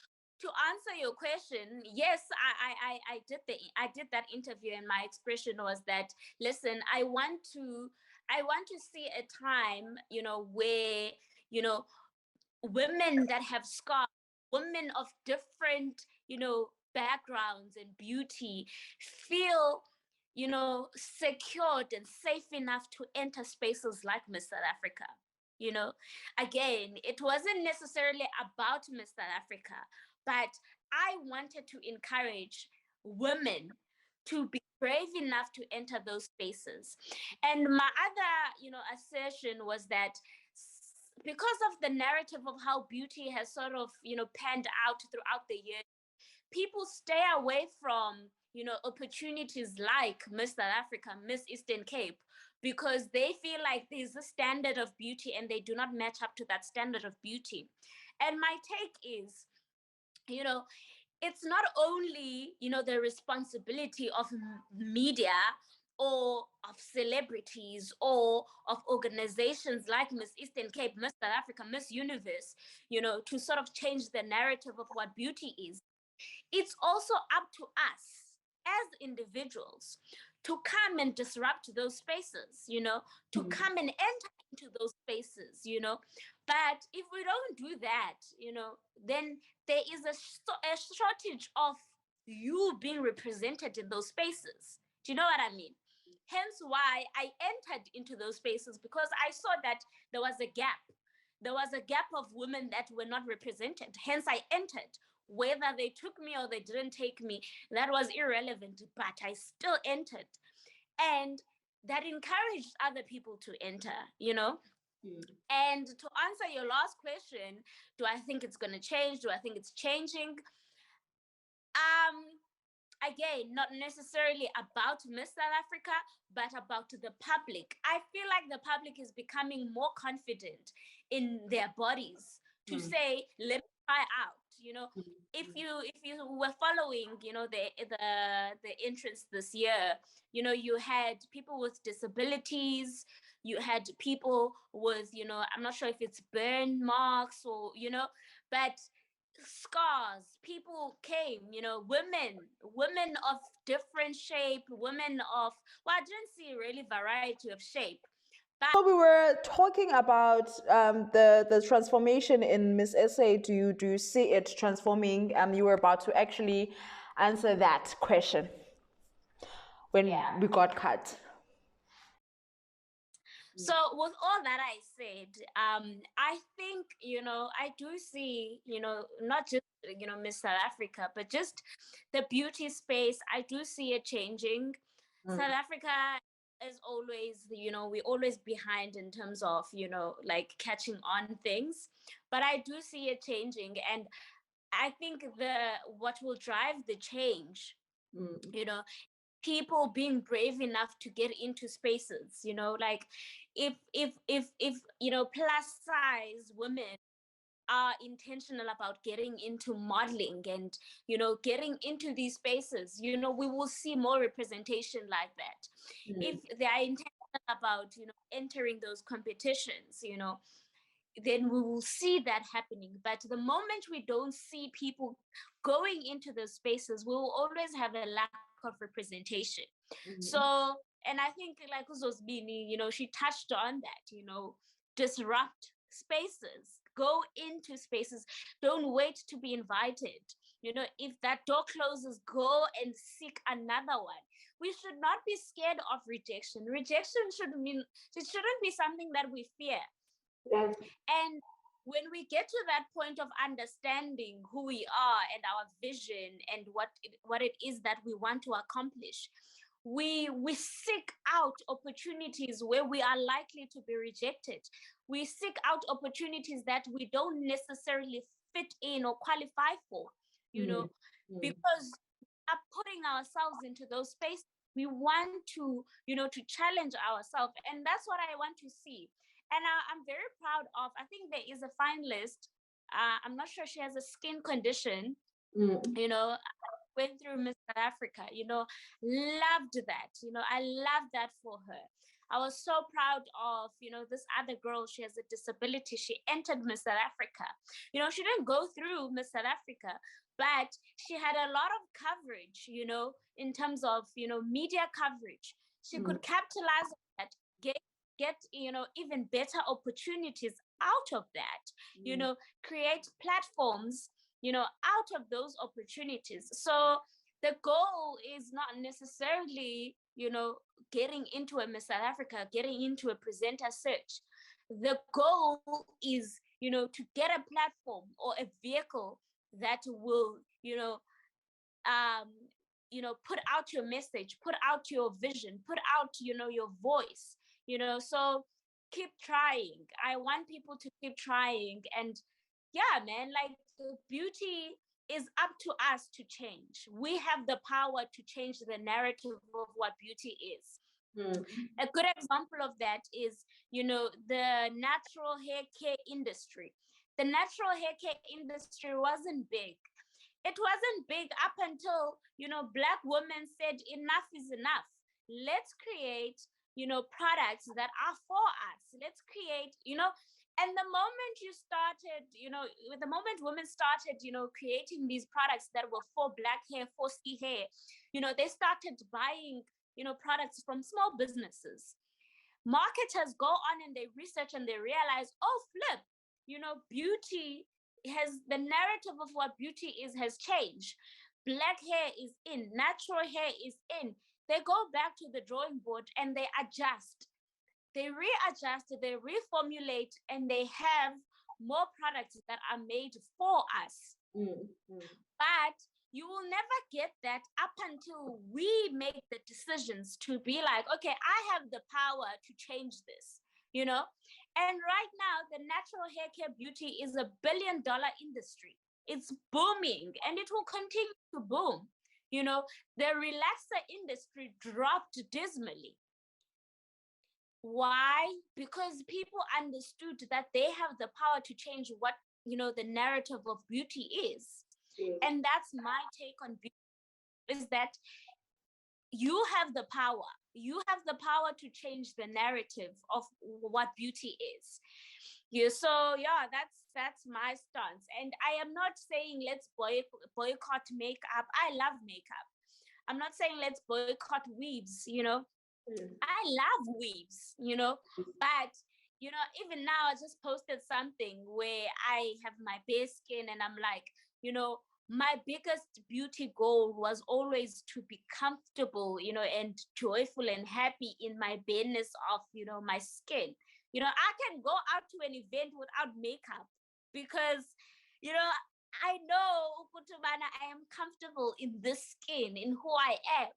to answer your question, yes, I did that interview, and my expression was that, listen, I want to see a time, where, women that have scars, women of different, backgrounds and beauty, feel, secured and safe enough to enter spaces like Miss South Africa. Again, it wasn't necessarily about Miss South Africa, but I wanted to encourage women to be brave enough to enter those spaces. And my other, assertion was that because of the narrative of how beauty has sort of, panned out throughout the years, people stay away from, opportunities like Miss South Africa, Miss Eastern Cape, because they feel like there's a standard of beauty and they do not match up to that standard of beauty. And my take is, it's not only, the responsibility of media or of celebrities or of organizations like Miss Eastern Cape, Miss South Africa, Miss Universe, to sort of change the narrative of what beauty is. It's also up to us as individuals to come and disrupt those spaces, to come and enter into those spaces, But if we don't do that, then there is a shortage of you being represented in those spaces. Do you know what I mean? Hence why I entered into those spaces, because I saw that there was a gap. There was a gap of women that were not represented. Hence, I entered. Whether they took me or they didn't take me, that was irrelevant, but I still entered. And that encouraged other people to enter, you know? And to answer your last question, do I think it's going to change? Do I think it's changing? Again, not necessarily about Miss South Africa, but about the public. I feel like the public is becoming more confident in their bodies to say, let me try out. You know, if you were following, you know, the entrance this year, you know, you had people with disabilities, you had people with, you know, I'm not sure if it's burn marks or, you know, but scars. People came, you know, women of different shape, women of, well, I didn't see really variety of shape. But So we were talking about the transformation in Miss SA. Do you see it transforming? You were about to actually answer that question when we got cut. so with all that I said, I think, you know, I do see, you know, not just, you know, Miss South Africa, but just the beauty space. I do see it changing. South Africa is always, you know, we're always behind in terms of, you know, like catching on things. But I do see it changing. And I think what will drive the change, you know, people being brave enough to get into spaces, you know, like if you know, plus size women are intentional about getting into modeling and, you know, getting into these spaces, you know, we will see more representation like that. If they are intentional about, you know, entering those competitions, you know, then we will see that happening. But the moment we don't see people going into those spaces, we will always have a lack of representation. So, and I think like Uzosbini, you know, she touched on that, you know, disrupt spaces, go into spaces, don't wait to be invited. You know, if that door closes, go and seek another one. We should not be scared of rejection. Rejection shouldn't mean, it shouldn't be something that we fear. And when we get to that point of understanding who we are and our vision and what it is that we want to accomplish, we seek out opportunities where we are likely to be rejected. We seek out opportunities that we don't necessarily fit in or qualify for, you know, because we are putting ourselves into those spaces. We want to, you know, to challenge ourselves, and that's what I want to see. And I'm very proud of, I think there is a finalist. I'm not sure, she has a skin condition, you know, went through Miss South Africa, you know, loved that, you know, I love that for her. I was so proud of, you know, this other girl, she has a disability, she entered Miss South Africa. You know, she didn't go through Miss South Africa, but she had a lot of coverage, you know, in terms of, you know, media coverage. She could capitalize on that, get, you know, even better opportunities out of that, you know, create platforms, you know, out of those opportunities. So the goal is not necessarily, you know, getting into a Miss South Africa, getting into a presenter search. The goal is, you know, to get a platform or a vehicle that will, um, put out your message, put out your vision, put out, you know, your voice, you know. So keep trying. I want people to keep trying. And yeah, man, like beauty is up to us to change. We have the power to change the narrative of what beauty is. A good example of that is, you know, the natural hair care industry. The natural hair care industry wasn't big. It wasn't big up until, you know, Black women said enough is enough. Let's create, you know, products that are for us. Let's create, you know, and the moment you started, you know, the moment women started, you know, creating these products that were for Black hair, for C hair, you know, they started buying, you know, products from small businesses. Marketers go on and they research and they realize, oh, flip, you know, beauty has, the narrative of what beauty is has changed. black hair is in, natural hair is in, they go back to the drawing board and they adjust. They readjust, they reformulate, and they have more products that are made for us. But you will never get that up until we make the decisions to be like, okay, I have the power to change this, you know? And right now, the natural hair care beauty is $1 billion industry. It's booming and it will continue to boom. You know, the relaxer industry dropped dismally. Why? Because people understood that they have the power to change what, you know, the narrative of beauty is. And that's my take on beauty, is that you have the power. You have the power to change the narrative of what beauty is. Yeah, so yeah, that's my stance. And I am not saying let's boycott makeup. I love makeup. I'm not saying let's boycott weaves, you know. I love weaves, you know, but you know, even now I just posted something where I have my bare skin and I'm like, you know, my biggest beauty goal was always to be comfortable, you know, and joyful and happy in my bareness of, you know, my skin. You know, I can go out to an event without makeup because, you know, I know I am comfortable in this skin, in who I am.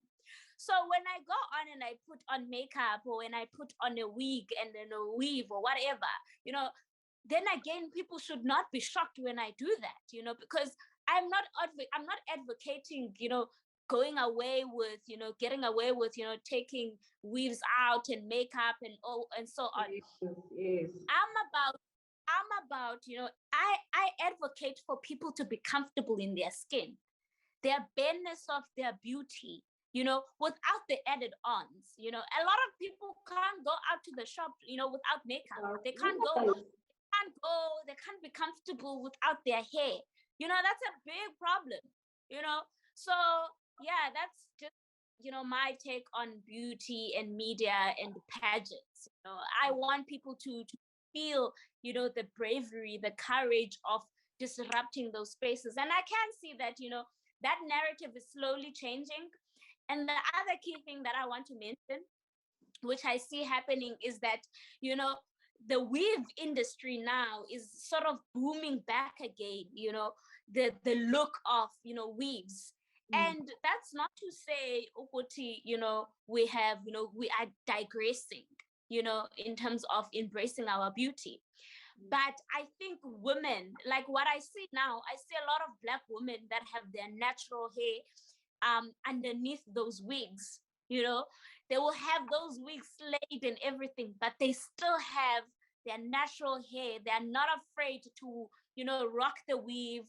So when I go on and I put on makeup, or when I put on a wig and then a weave or whatever, you know, then again, people should not be shocked when I do that, you know, because I'm not advocating, you know, going away with, you know, getting away with, you know, taking weaves out and makeup and all and so on. Yes. I'm about, you know, I advocate for people to be comfortable in their skin, their bareness of their beauty, you know, without the added ons. You know, a lot of people can't go out to the shop, you know, without makeup. They can't be comfortable without their hair. You know, that's a big problem, you know. So yeah, that's just, you know, my take on beauty and media and pageants. You know, I want people to feel, you know, the bravery, the courage of disrupting those spaces. And I can see that, you know, that narrative is slowly changing. And the other key thing that I want to mention, which I see happening, is that, you know, the weave industry now is sort of booming back again, you know, the look of, you know, weaves. And that's not to say, Ukoti, you know, we are digressing, you know, in terms of embracing our beauty. But I think women, like what I see now, I see a lot of Black women that have their natural hair underneath those wigs, you know. They will have those wigs slayed and everything, but they still have their natural hair. They're not afraid to, you know, rock the weave.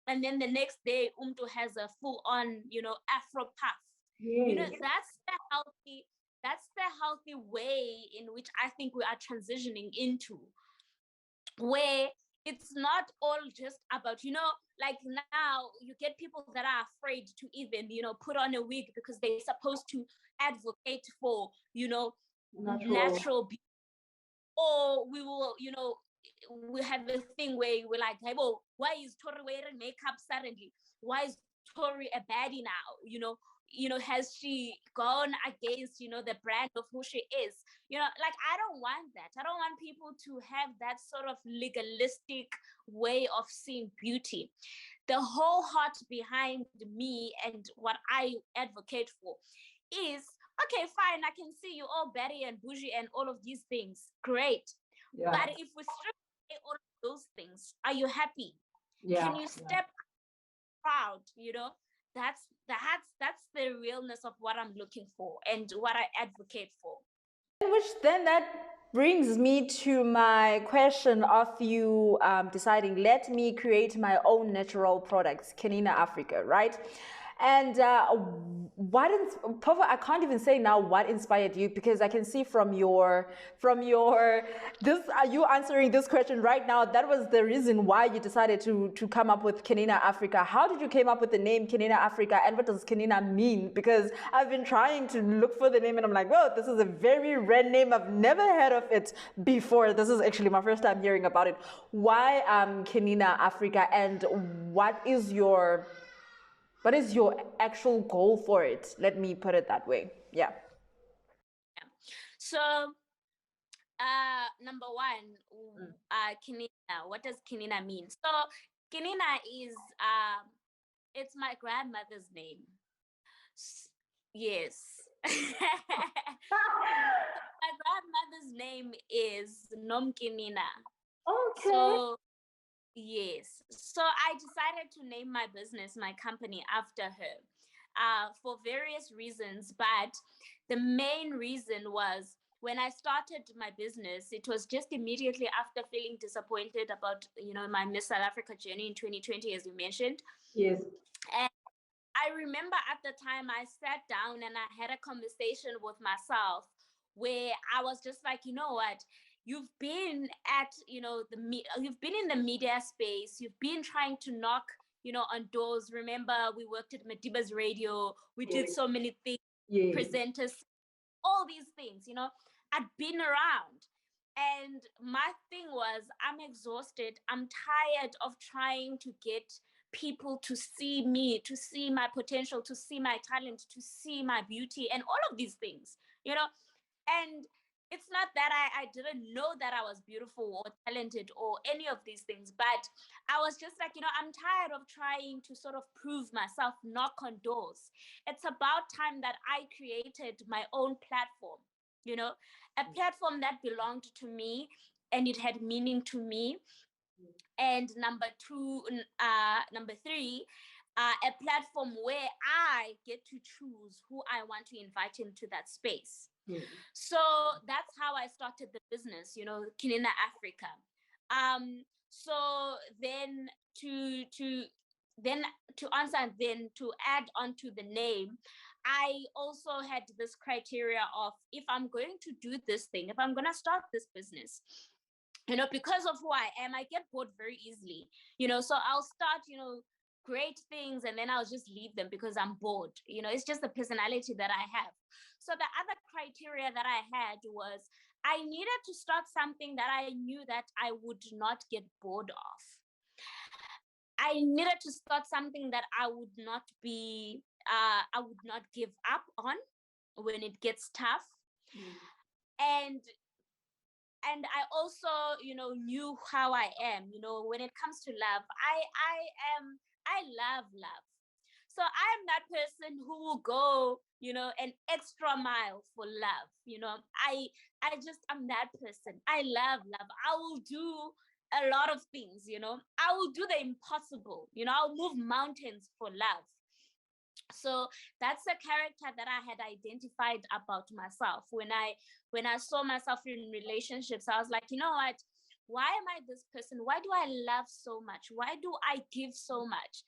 And then the next day, Umtu has a full-on, you know, Afro puff. You know, that's the healthy way in which I think we are transitioning into, where it's not all just about, you know, like now you get people that are afraid to even, you know, put on a wig because they're supposed to advocate for, you know, natural beauty. Or we will, you know, we have a thing where we're like, hey, well, why is Tori wearing makeup suddenly? Why is Tori a baddie now? You know, has she gone against, you know, the brand of who she is? You know, like, I don't want that. I don't want people to have that sort of legalistic way of seeing beauty. The whole heart behind me and what I advocate for is, okay, fine, I can see you all Betty and bougie and all of these things. Great. Yeah. But if we strip away all of those things, are you happy? Yeah. Can you step proud? You know, that's the realness of what I'm looking for and what I advocate for. Which then that brings me to my question of you deciding, let me create my own natural products, Kenina Africa, right? And I can't even say now what inspired you, because I can see from your you answering this question right now, that was the reason why you decided to come up with Kenina Africa. How did you came up with the name Kenina Africa, and what does Kenina mean? Because I've been trying to look for the name and I'm like, oh, this is a very rare name. I've never heard of it before. This is actually my first time hearing about it. Why Kenina Africa, and what is your What is your actual goal for it? Let me put it that way. Yeah. So, number one, Kinina. What does Kinina mean? So, Kinina is it's my grandmother's name. Yes. My grandmother's name is Nomkinina. Okay. So yes. So I decided to name my business, my company, after her for various reasons. But the main reason was when I started my business, it was just immediately after feeling disappointed about, my Miss South Africa journey in 2020, as you mentioned. Yes. And I remember at the time I sat down and I had a conversation with myself where I was just like, you know what? You've been at, you've been in the media space. You've been trying to knock, on doors. Remember, we worked at Madiba's radio. We did Yes. so many things, Yes. presenters, all these things, I'd been around. And my thing was, I'm exhausted. I'm tired of trying to get people to see me, to see my potential, to see my talent, to see my beauty, and all of these things, And it's not that I didn't know that I was beautiful or talented or any of these things, but I was just like, I'm tired of trying to sort of prove myself, knock on doors. It's about time that I created my own platform, a platform that belonged to me and it had meaning to me. And number three, a platform where I get to choose who I want to invite into that space. So that's how I started the business, Kinina Africa. So then to answer and then to add on to the name, I also had this criteria of if I'm going to do this thing, if I'm going to start this business, because of who I am, I get bored very easily, so I'll start, great things and then I'll just leave them because I'm bored. It's just the personality that I have. So the other criteria that I had was I needed to start something that I knew that I would not get bored of. I needed to start something that I would not give up on when it gets tough. And I also, knew how I am, when it comes to love. I love love. So I am that person who will go, an extra mile for love. I just am that person. I love love. I will do a lot of things, I will do the impossible, I'll move mountains for love. So that's a character that I had identified about myself. When I saw myself in relationships, I was like, you know what, why am I this person? Why do I love so much? Why do I give so much?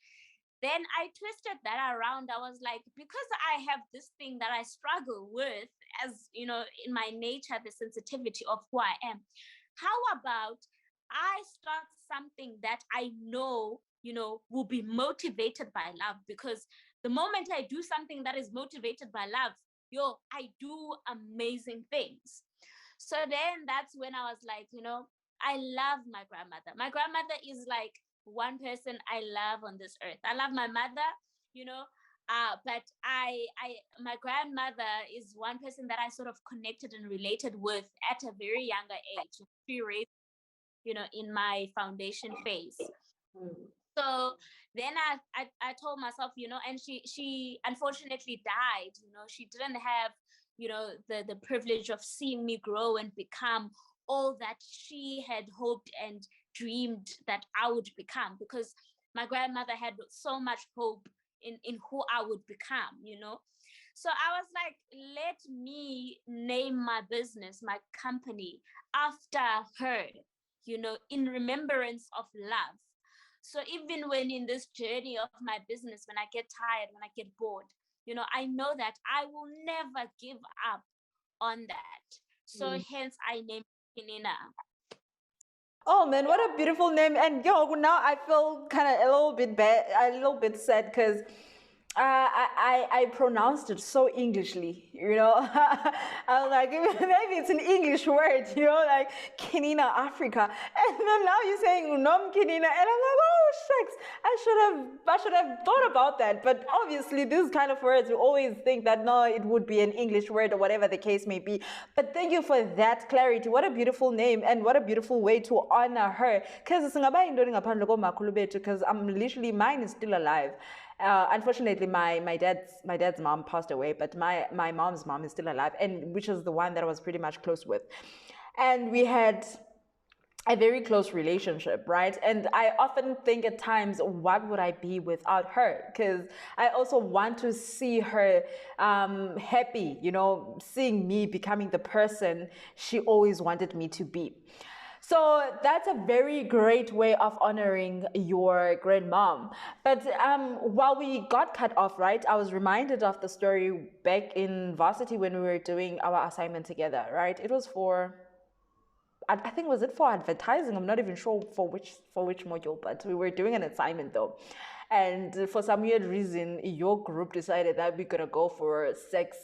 Then I twisted that around. I was like, because I have this thing that I struggle with, as in my nature, the sensitivity of who I am, how about I start something that I know, will be motivated by love? Because the moment I do something that is motivated by love, I do amazing things. So then that's when I was like, I love my grandmother. My grandmother is like one person I love on this earth. I love my mother, but my grandmother is one person that I sort of connected and related with at a very younger age. She raised, in my foundation phase. So then I told myself, and she unfortunately died. She didn't have, the privilege of seeing me grow and become all that she had hoped and dreamed that I would become, because my grandmother had so much hope in who I would become, So I was like, let me name my business, my company, after her, in remembrance of love. So even when in this journey of my business, when I get tired, when I get bored, I know that I will never give up on that. So hence I named Kinina. Oh man, what a beautiful name! And now I feel kind of a little bit bad, a little bit sad because I pronounced it so Englishly, you know. I was like, maybe it's an English word, you know, like Kenina Africa. And then now you're saying Nom Kenina, and I'm like, oh shucks, I should have thought about that. But obviously, these kind of words, we always think that no, it would be an English word or whatever the case may be. But thank you for that clarity. What a beautiful name and what a beautiful way to honor her. Because I'm literally, mine is still alive. Unfortunately, my dad's mom passed away, but my mom's mom is still alive, and which is the one that I was pretty much close with, and we had a very close relationship, right? And I often think at times, what would I be without her? Because I also want to see her happy, you know, seeing me becoming the person she always wanted me to be. So that's a very great way of honoring your grandmom. But while we got cut off, right, I was reminded of the story back in varsity when we were doing our assignment together, right? It was for, I think, was it for advertising? I'm not even sure for which module, but we were doing an assignment though. And for some weird reason, your group decided that we're gonna go for sex,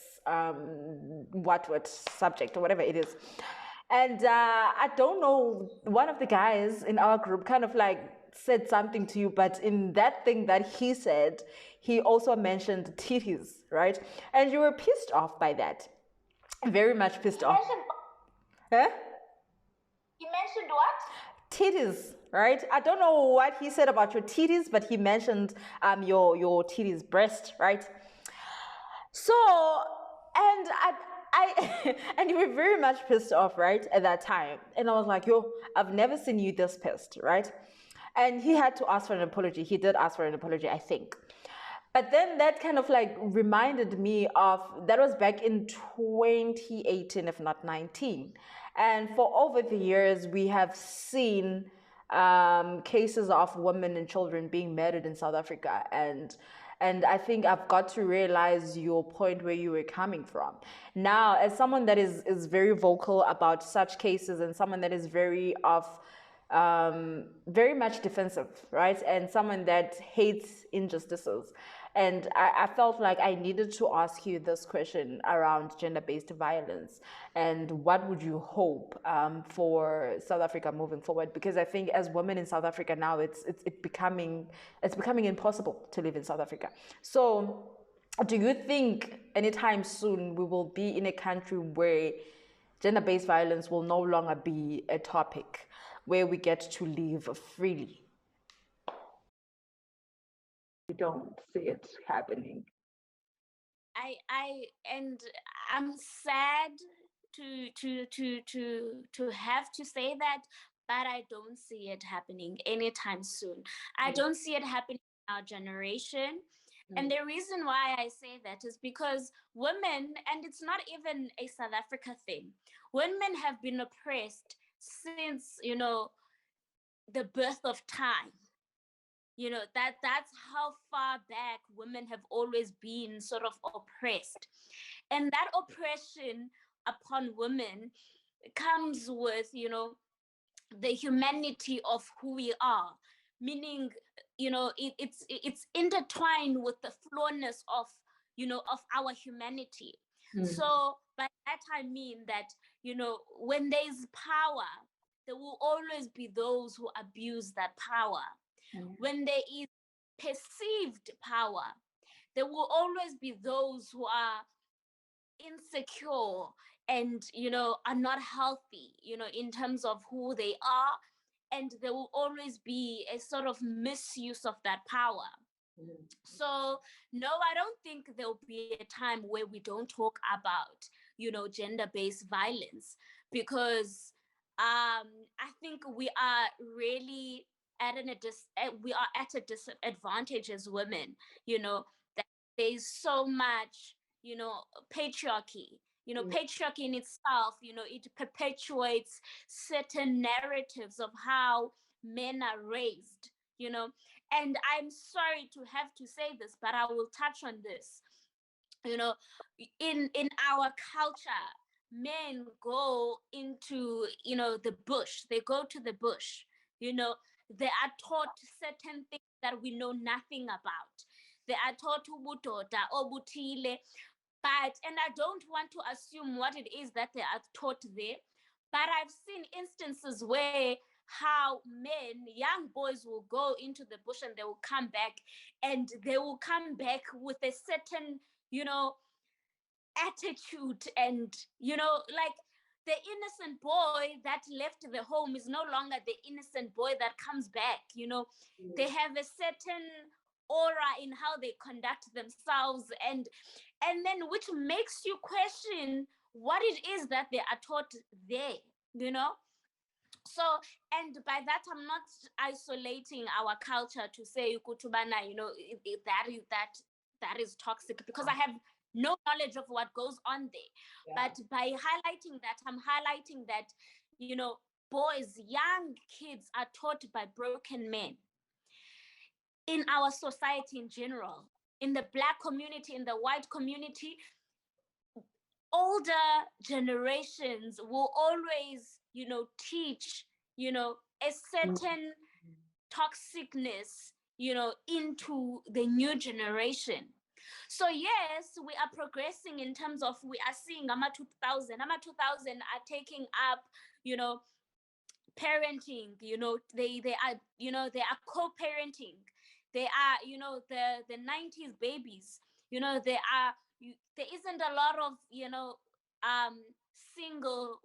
what subject or whatever it is. And I don't know, one of the guys in our group kind of like said something to you, but in that thing that he said, he also mentioned titties, right? And you were pissed off by that. Very much pissed off. Huh? You mentioned what? Titties, right? I don't know what he said about your titties, but he mentioned your titties breast, right? So, and I and you were very much pissed off, right, at that time. And I was like, yo, I've never seen you this pissed, right? And he had to ask for an apology. He did ask for an apology, I think. But then that kind of like reminded me of, that was back in 2018, if not 19. And for over the years, we have seen cases of women and children being murdered in South Africa. And I think I've got to realize your point where you were coming from. Now, as someone that is very vocal about such cases, and someone that is very much defensive, right? And someone that hates injustices. And I felt like I needed to ask you this question around gender-based violence, and what would you hope for South Africa moving forward? Because I think as women in South Africa now, it's becoming impossible to live in South Africa. So, do you think anytime soon we will be in a country where gender-based violence will no longer be a topic, where we get to live freely? We don't see it happening. I'm sad to have to say that, but I don't see it happening anytime soon. I don't see it happening in our generation. And the reason why I say that is because women, and it's not even a South Africa thing, women have been oppressed since, the birth of time. That's how far back women have always been sort of oppressed. And that oppression upon women comes with, the humanity of who we are, meaning, it's intertwined with the flawness of our humanity. So by that I mean that, when there's power, there will always be those who abuse that power. When there is perceived power, there will always be those who are insecure and, are not healthy, in terms of who they are. And there will always be a sort of misuse of that power. So, no, I don't think there'll be a time where we don't talk about, gender-based violence, because I think we are really we are at a disadvantage as women, that there's so much, patriarchy. Patriarchy in itself, it perpetuates certain narratives of how men are raised, and I'm sorry to have to say this, but I will touch on this. In our culture, men go into, the bush. They go to the bush. They are taught certain things that we know nothing about. they are taught ubudoda obutile. But, and I don't want to assume what it is that they are taught there, but I've seen instances where how men, young boys, will go into the bush and they will come back, and they will come back with a certain, attitude, and, like, the innocent boy that left the home is no longer the innocent boy that comes back. They have a certain aura in how they conduct themselves, and then which makes you question what it is that they are taught there, you know so, and by that, I'm not isolating our culture to say kutubana, that is toxic, because I have no knowledge of what goes on there. Yeah. But by highlighting that, I'm highlighting that, boys, young kids are taught by broken men in our society in general, in the Black community, in the white community. Older generations will always, teach, a certain toxicness, into the new generation. So yes, we are progressing in terms of, we are seeing AMA 2000 are taking up, parenting, they are, they are co-parenting. They are, the 90s babies, they are, there isn't a lot of, single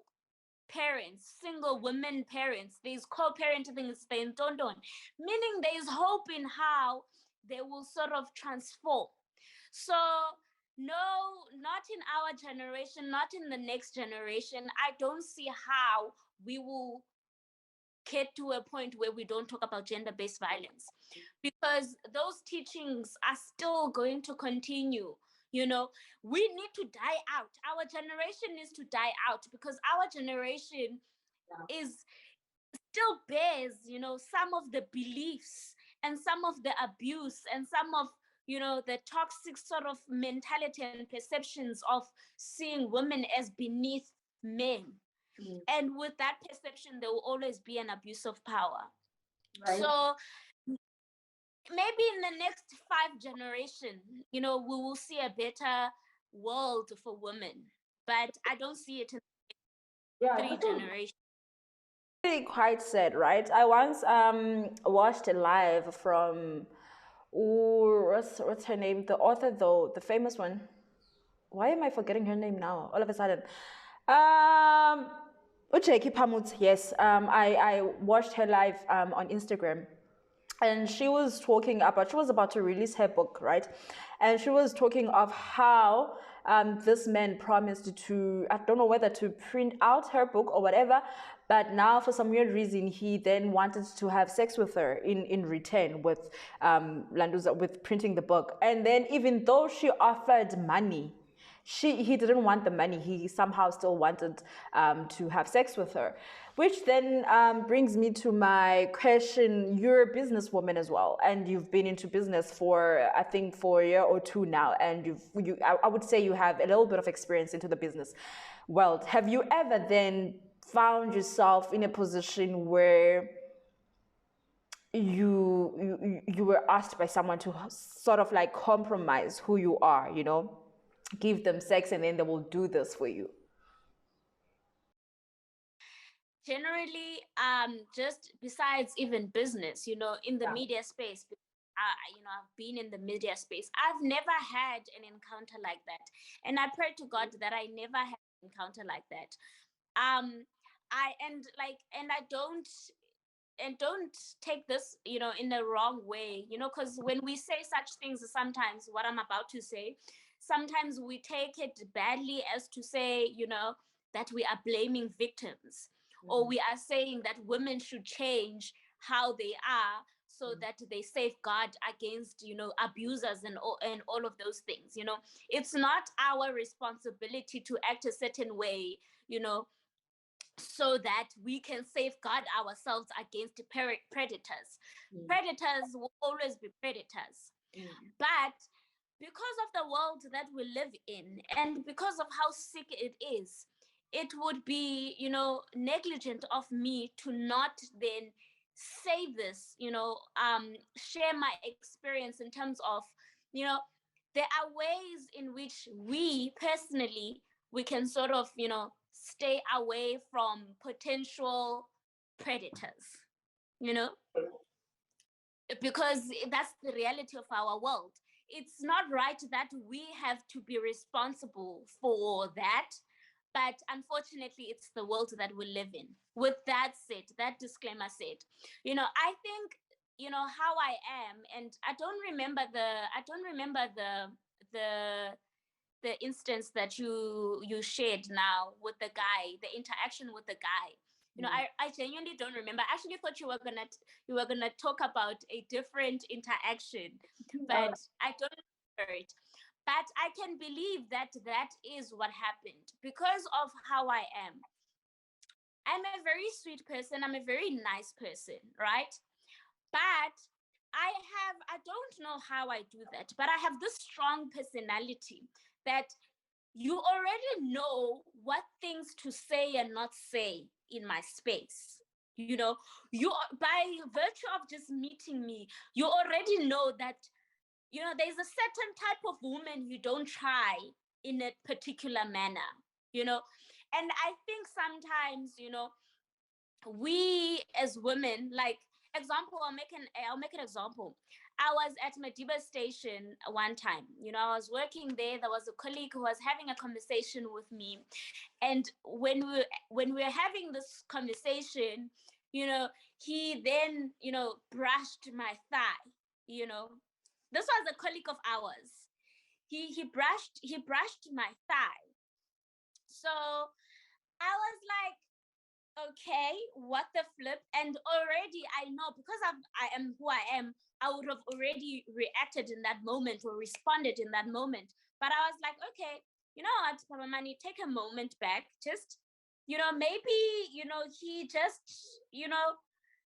parents, single women parents. There's co-parenting things, meaning there's hope in how they will sort of transform. So no, not in our generation, not in the next generation. I don't see how we will get to a point where we don't talk about gender-based violence, because those teachings are still going to continue. We need to die out. Our generation needs to die out, because our generation is still bears, some of the beliefs and some of the abuse and some of, the toxic sort of mentality and perceptions of seeing women as beneath men. And with that perception, there will always be an abuse of power. Right. So maybe in the next 5 generations, we will see a better world for women. But I don't see it in 3 generations. Really quite sad, right? I once watched a live from what's her name? The author, though, the famous one. Why am I forgetting her name now? All of a sudden. Jackie Pamut, yes. I watched her live on Instagram. And she was about to release her book, right? And she was talking of how this man promised to, I don't know whether to print out her book or whatever, but now for some weird reason, he then wanted to have sex with her in return with Landuza, with printing the book. And then even though she offered money, he didn't want the money. He somehow still wanted to have sex with her, which then brings me to my question. You're a businesswoman as well, and you've been into business for, I think, for a year or two now, and I would say you have a little bit of experience into the business world. Have you ever then found yourself in a position where you were asked by someone to sort of like compromise who you are, give them sex and then they will do this for you? Generally, just besides even business, in the media space, I've been in the media space. I've never had an encounter like that, and I pray to God that I never had an encounter like that. I don't take this, in the wrong way, because when we say such things, sometimes what I'm about to say, sometimes we take it badly as to say, that we are blaming victims, or we are saying that women should change how they are so that they safeguard against, abusers and all of those things. It's not our responsibility to act a certain way, so that we can safeguard ourselves against predators. Predators will always be predators. But because of the world that we live in, and because of how sick it is, it would be, negligent of me to not then say this, share my experience in terms of, You know, there are ways in which we personally, we can sort of, stay away from potential predators, you know, because that's the reality of our world. It's not right that we have to be responsible for that, but unfortunately, it's the world that we live in. With that said, that disclaimer said, I think, how I am, and I don't remember the instance that you shared now with the guy, the interaction with the guy. I genuinely don't remember. I actually thought you were gonna talk about a different interaction, but I don't remember it. But I can believe that that is what happened because of how I am. I'm a very sweet person. I'm a very nice person, right? But I don't know how I do that, but I have this strong personality that you already know what things to say and not say in my space. You, by virtue of just meeting me, you already know that, there's a certain type of woman you don't try in a particular manner, and I think sometimes, we as women, like, example, I'll make an example. I was at Madiba station one time. I was working there. There was a colleague who was having a conversation with me, and when we were having this conversation, he then brushed my thigh. This was a colleague of ours. He brushed my thigh. So I was like, okay, what the flip? And already I know, because I am who I am, I would have already reacted in that moment or responded in that moment. But I was like, okay, you know what, Papa Mani, take a moment back. Just, maybe, he just,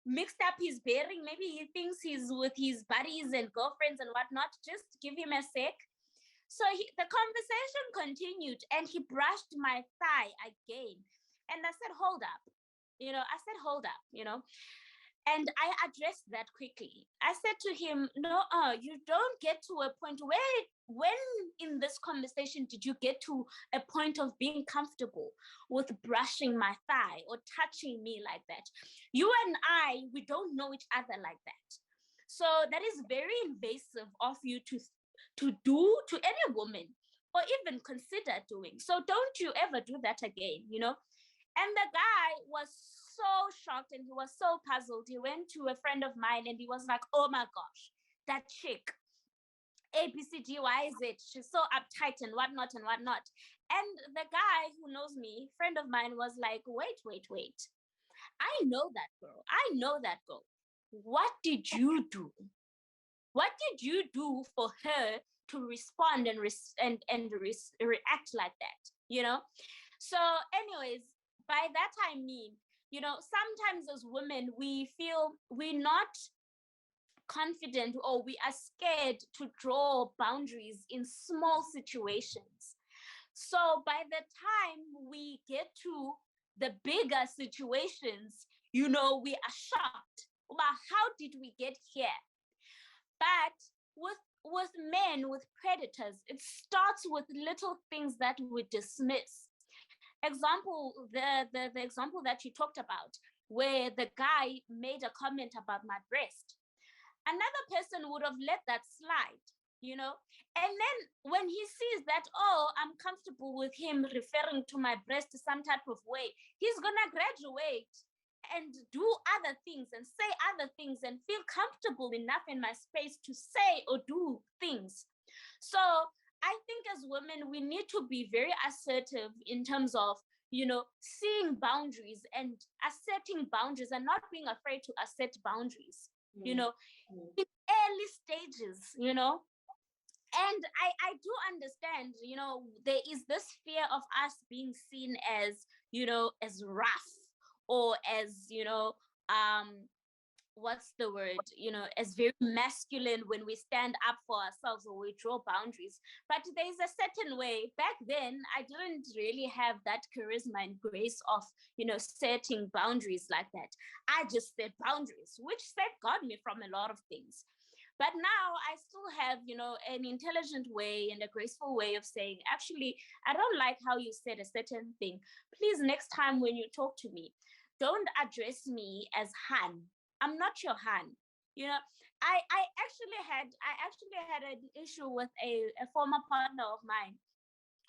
mixed up his bearing. Maybe he thinks he's with his buddies and girlfriends and whatnot. Just give him a sec. So the conversation continued, and he brushed my thigh again. And I said, hold up. And I addressed that quickly. I said to him, no, you don't get to a point where, when in this conversation did you get to a point of being comfortable with brushing my thigh or touching me like that? You and I, we don't know each other like that. So that is very invasive of you to do to any woman, or even consider doing. So don't you ever do that again, And the guy was so shocked and he was so puzzled. He went to a friend of mine and he was like, oh my gosh, that chick, ABCDYZ, she's so uptight and whatnot and whatnot. And the guy who knows me, friend of mine, was like, wait. I know that girl. I know that girl. What did you do? What did you do for her to respond and react like that? So, anyways, by that I mean, sometimes as women we feel we're not confident, or we are scared to draw boundaries in small situations. So by the time we get to the bigger situations, we are shocked about how did we get here. But with men, with predators, it starts with little things that we dismiss. Example, the example that you talked about, where the guy made a comment about my breast. Another person would have let that slide, and then when he sees that, oh, I'm comfortable with him referring to my breast some type of way, he's gonna graduate and do other things and say other things and feel comfortable enough in my space to say or do things. So I think as women, we need to be very assertive in terms of, seeing boundaries and asserting boundaries and not being afraid to assert boundaries, in early stages, And I do understand, there is this fear of us being seen as, as rough, or as, what's the word, as very masculine when we stand up for ourselves or we draw boundaries. But there's a certain way. Back then, I didn't really have that charisma and grace of, setting boundaries like that. I just set boundaries, which safeguard me from a lot of things. But now I still have, an intelligent way and a graceful way of saying, actually, I don't like how you said a certain thing. Please, next time when you talk to me, don't address me as Han. I'm not your Han. I actually had an issue with a former partner of mine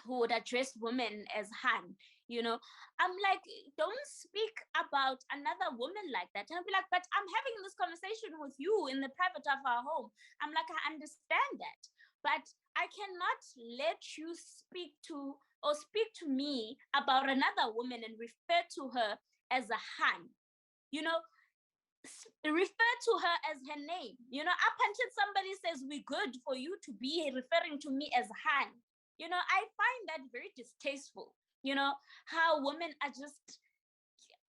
who would address women as Han. I'm like, don't speak about another woman like that. And I'll be like, but I'm having this conversation with you in the private of our home. I'm like, I understand that, but I cannot let you speak to me about another woman and refer to her as a Han. Refer to her as her name. Up until somebody says we're good for you to be referring to me as Han. I find that very distasteful. How women are just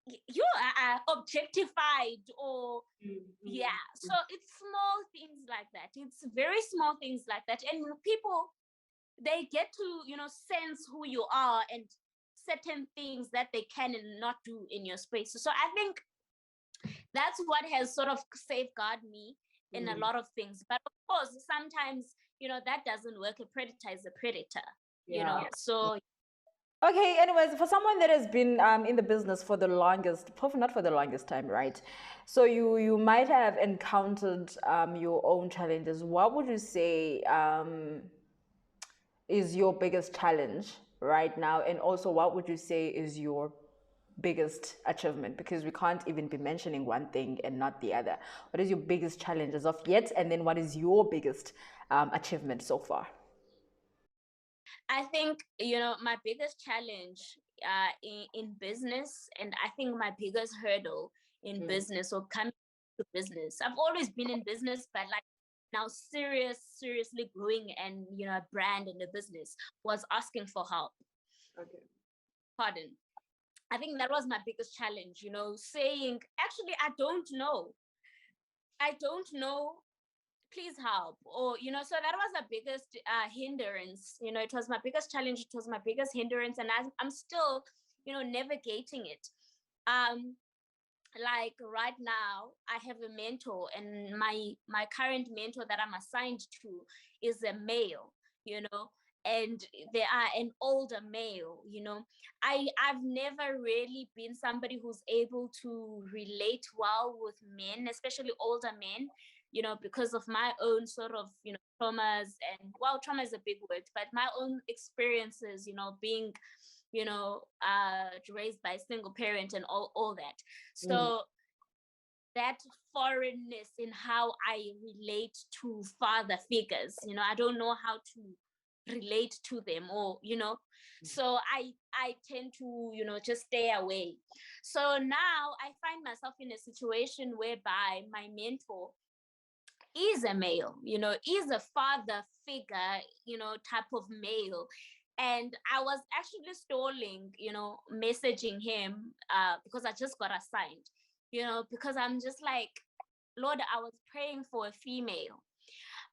you are objectified or yeah. So it's small things like that. It's very small things like that. And people, they get to, sense who you are and certain things that they can and not do in your space. So I think that's what has sort of safeguarded me in a lot of things. But of course, sometimes, that doesn't work. A predator is a predator, so. Okay, anyways, for someone that has been in the business for the longest, probably not for the longest time, right? So you might have encountered your own challenges. What would you say is your biggest challenge right now? And also, what would you say is your biggest achievement? Because we can't even be mentioning one thing and not the other. What is your biggest challenge as of yet? And then what is your biggest achievement so far? I think, my biggest challenge in business, and I think my biggest hurdle in business or coming to business, I've always been in business, but like now seriously growing and, a brand and a business was asking for help. Okay. Pardon. I think that was my biggest challenge, saying, actually, I don't know. Please help. Or so that was the biggest hindrance. It was my biggest challenge, it was my biggest hindrance, and I'm still navigating it. Like right now I have a mentor, and my current mentor that I'm assigned to is a male, and they are an older male. I've never really been somebody who's able to relate well with men, especially older men, because of my own sort of, traumas. And well, trauma is a big word, but my own experiences, being, raised by a single parent and all that. So that foreignness in how I relate to father figures, I don't know how to relate to them, or so I tend to just stay away. So now I find myself in a situation whereby my mentor is a male, is a father figure, type of male. And I was actually stalling, messaging him because I just got assigned, because I'm just like, Lord, I was praying for a female.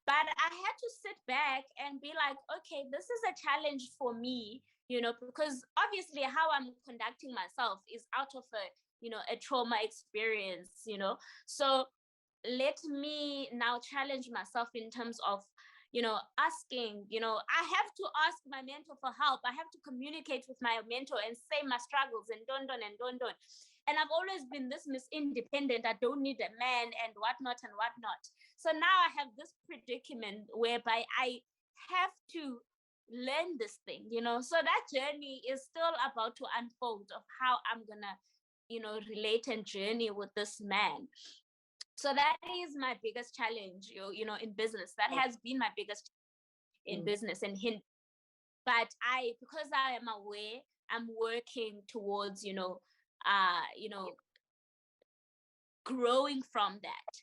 But I had to sit back and be like, okay, this is a challenge for me, because obviously how I'm conducting myself is out of a trauma experience, So let me now challenge myself in terms of asking. I have to ask my mentor for help. I have to communicate with my mentor and say my struggles and don. And I've always been this Miss Independent. I don't need a man and whatnot. So now I have this predicament whereby I have to learn this thing. So that journey is still about to unfold of how I'm gonna relate and journey with this man. So that is my biggest challenge, in business. That has been my biggest in business and hint. But because I am aware, I'm working towards, growing from that.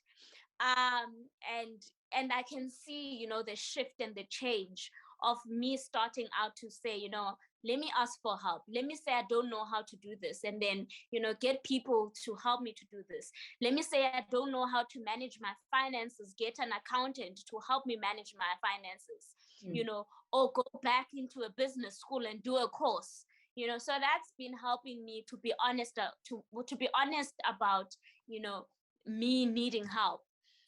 And I can see, the shift and the change of me starting out to say, let me ask for help. Let me say I don't know how to do this, and then get people to help me to do this. Let me say I don't know how to manage my finances, get an accountant to help me manage my finances, or go back into a business school and do a course. So that's been helping me to be honest, to be honest about me needing help.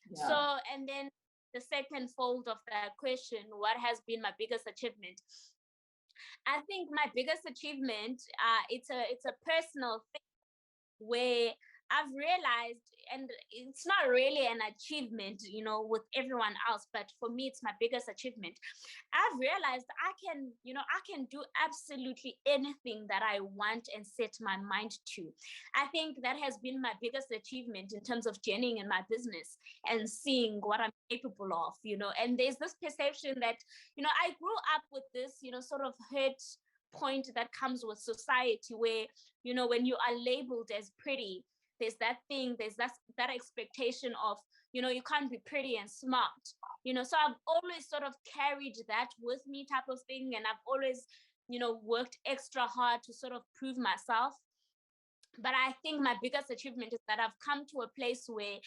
Yeah. So, and then the second fold of that question, what has been my biggest achievement? I think my biggest achievement, it's a personal thing where I've realized, and it's not really an achievement, with everyone else, but for me, it's my biggest achievement. I've realized I can do absolutely anything that I want and set my mind to. I think that has been my biggest achievement in terms of journeying in my business and seeing what I'm capable of, and there's this perception that, I grew up with this, sort of hurt point that comes with society where, when you are labeled as pretty, there's that expectation of, you can't be pretty and smart, so I've always sort of carried that with me type of thing, and I've always, worked extra hard to sort of prove myself. But I think my biggest achievement is that I've come to a place where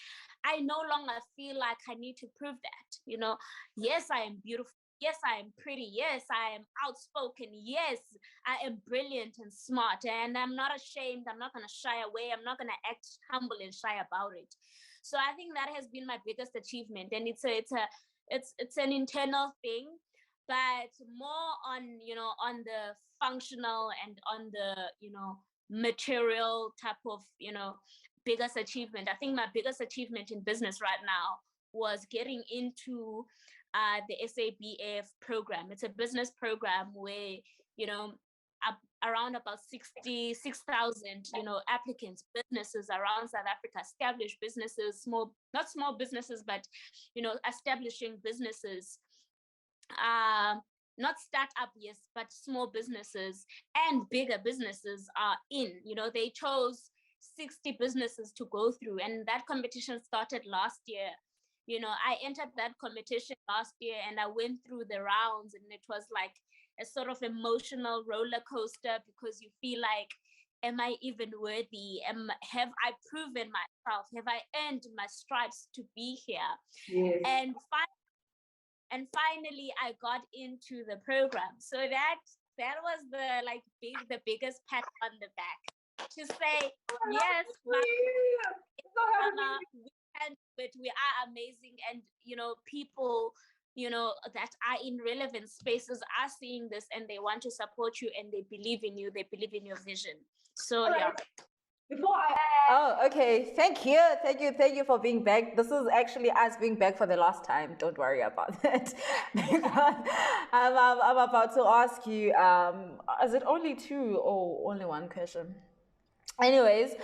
I no longer feel like I need to prove that. Yes, I am beautiful. Yes, I am pretty. Yes, I am outspoken. Yes, I am brilliant and smart. And I'm not ashamed. I'm not going to shy away. I'm not going to act humble and shy about it. So I think that has been my biggest achievement. And it's an internal thing, but more on, on the functional and on the, material type of, biggest achievement. I think my biggest achievement in business right now was getting into the SABF program. It's a business program where, around about 66,000, applicants, businesses around South Africa, established businesses, not small businesses, but, establishing businesses, not startup, yes, but small businesses and bigger businesses are in. They chose 60 businesses to go through, and that competition started last year. I entered that competition last year and I went through the rounds, and it was like a sort of emotional roller coaster because you feel like, am I even worthy? Have I proven myself? Have I earned my stripes to be here? Yes. And finally I got into the program. So that was the biggest pat on the back to say, yes, we can do it. We are amazing. And people that are in relevant spaces are seeing this, and they want to support you, and they believe in you, they believe in your vision. So All yeah. right. Before I Oh, okay. Thank you for being back. This is actually us being back for the last time. Don't worry about that. Because I'm about to ask you, is it only two or only one question? Anyways,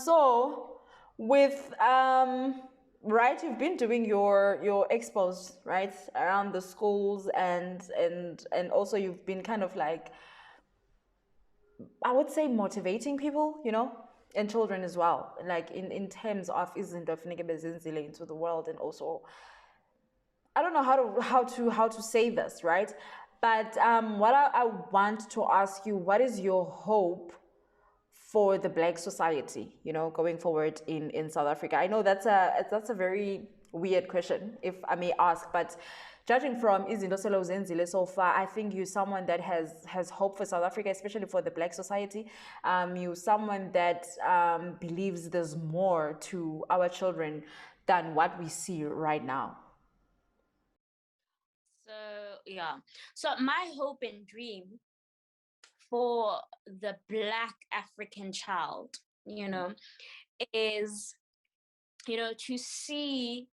so with right, you've been doing your expos, right, around the schools, and also you've been kind of like, I would say, motivating people, and children as well, like in terms of izinto funeke bezenzile into the world, and also, I don't know how to say this, right? But what I want to ask you, what is your hope for the Black society, going forward in South Africa? I know that's a very weird question, if I may ask, but judging from izinto sele uzenzile so far, I think you're someone that has hope for South Africa, especially for the Black society. You're someone that believes there's more to our children than what we see right now. So yeah. So my hope and dream for the Black African child, is, to see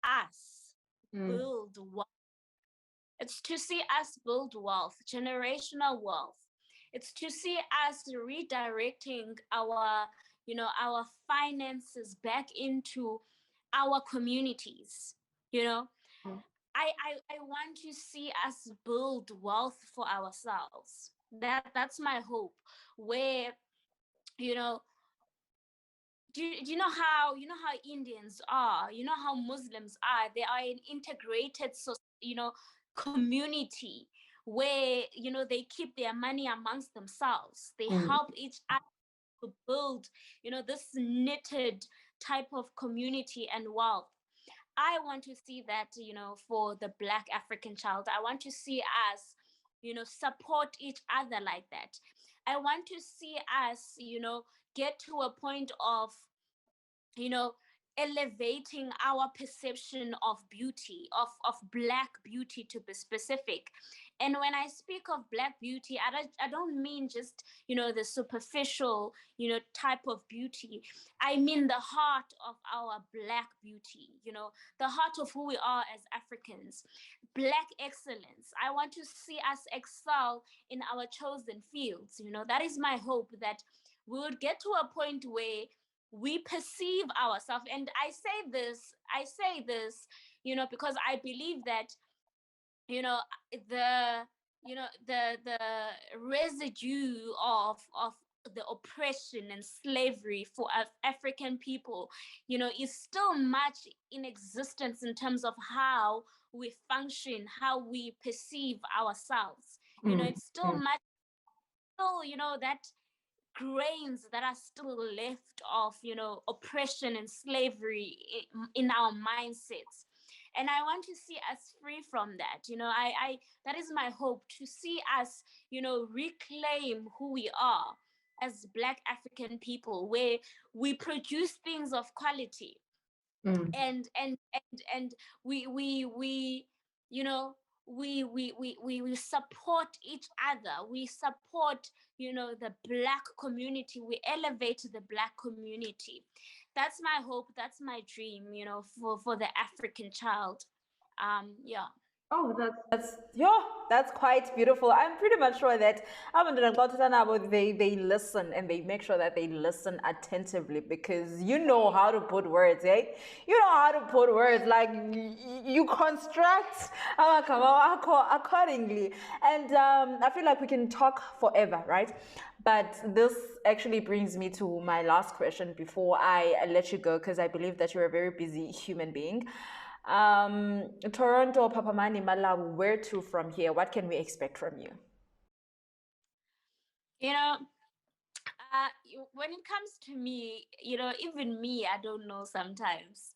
us build wealth. It's to see us build wealth, generational wealth. It's to see us redirecting our finances back into our communities. I want to see us build wealth for ourselves. That's my hope. Where, do you know how Indians are? You know how Muslims are? They are an integrated, community where they keep their money amongst themselves. They help each other to build this knitted type of community and wealth. I want to see that, for the Black African child. I want to see us, support each other like that. I want to see us, get to a point of, elevating our perception of beauty, of Black beauty to be specific. And when I speak of Black beauty, I don't mean just, the superficial, type of beauty. I mean the heart of our Black beauty, the heart of who we are as Africans. Black excellence. I want to see us excel in our chosen fields. That is my hope, that we would get to a point where we perceive ourselves. And I say this because I believe that the the residue of the oppression and slavery for African people is still much in existence in terms of how we function, how we perceive ourselves. It's still much, still that grains that are still left of oppression and slavery in our mindsets. And I want to see us free from that. I that is my hope, to see us reclaim who we are as Black African people, where we produce things of quality. And we you know we support each other. We support the Black community. We elevate the Black community. That's my hope, that's my dream, for the African child. Yeah. Oh, That's quite beautiful. I'm pretty much sure that they listen, and they make sure that they listen attentively, because you know how to put words, eh? You know how to put words, like you construct accordingly. And I feel like we can talk forever, right? But this actually brings me to my last question before I let you go, because I believe that you're a very busy human being. Toronto, Papamani, Malawu, where to from here? What can we expect from you? When it comes to me, even me, I don't know sometimes.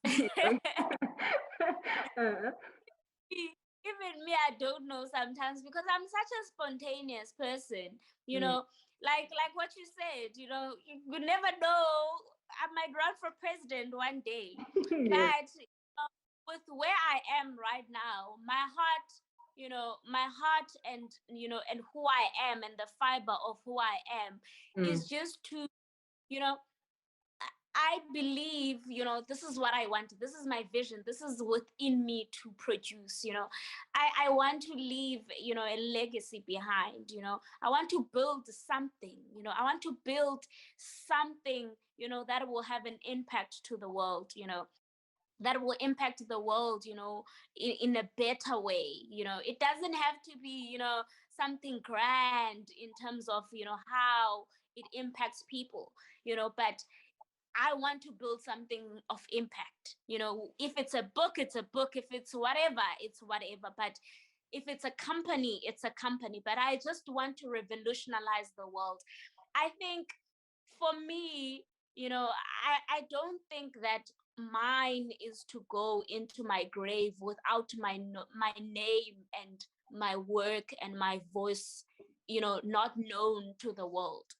Even me, I don't know sometimes, because I'm such a spontaneous person. Like what you said, you never know. I might run for president one day. yes. But with where I am right now, my heart and who I am, and the fiber of who I am is just to, I believe, this is what I want. This is my vision. This is within me to produce. I want to leave, a legacy behind. I want to build something. I want to build something, that will have an impact to the world. That will impact the world, in a better way. It doesn't have to be, something grand in terms of, how it impacts people, but I want to build something of impact. If it's a book, it's a book. If it's whatever, it's whatever. But if it's a company, it's a company. But I just want to revolutionize the world. I think for me, I don't think that mine is to go into my grave without my name and my work and my voice, not known to the world.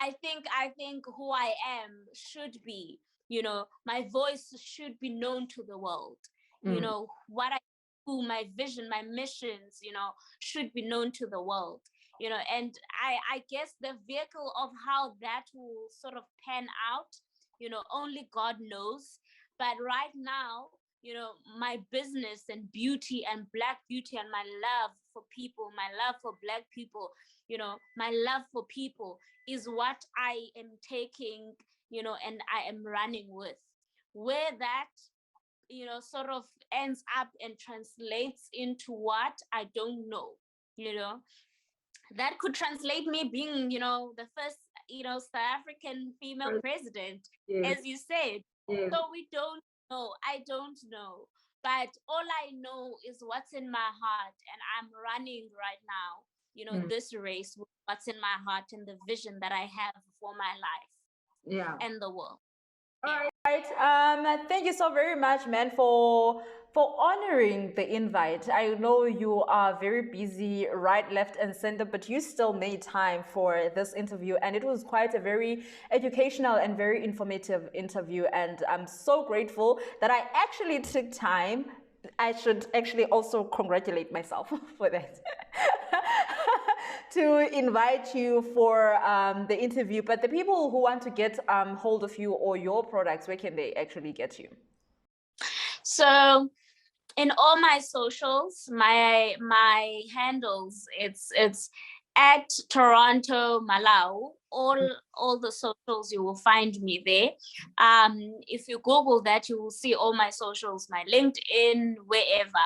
I think who I am should be, my voice should be known to the world. What I do, my vision, my missions, should be known to the world. And I guess the vehicle of how that will sort of pan out, only God knows. But right now, my business and beauty and Black beauty, and my love for people, my love for Black people, my love for people is what I am taking, and I am running with. Where that, sort of ends up and translates into what, I don't know. That could translate me being, the first, South African female president, Yes. as you said. Yes. So we don't know. I don't know. But all I know is what's in my heart, and I'm running right now, this race with what's in my heart and the vision that I have for my life and the world. All right. Thank you so very much, man, for for honoring the invite. I know you are very busy, right, left, and center, but you still made time for this interview, and it was quite a very educational and very informative interview. And I'm so grateful that I actually took time. I should actually also congratulate myself for that. To invite you for the interview. But the people who want to get hold of you or your products, where can they actually get you? So in all my socials, my handles, it's at Toronto Malawu. All the socials, you will find me there. If you Google that, you will see all my socials, my LinkedIn, wherever.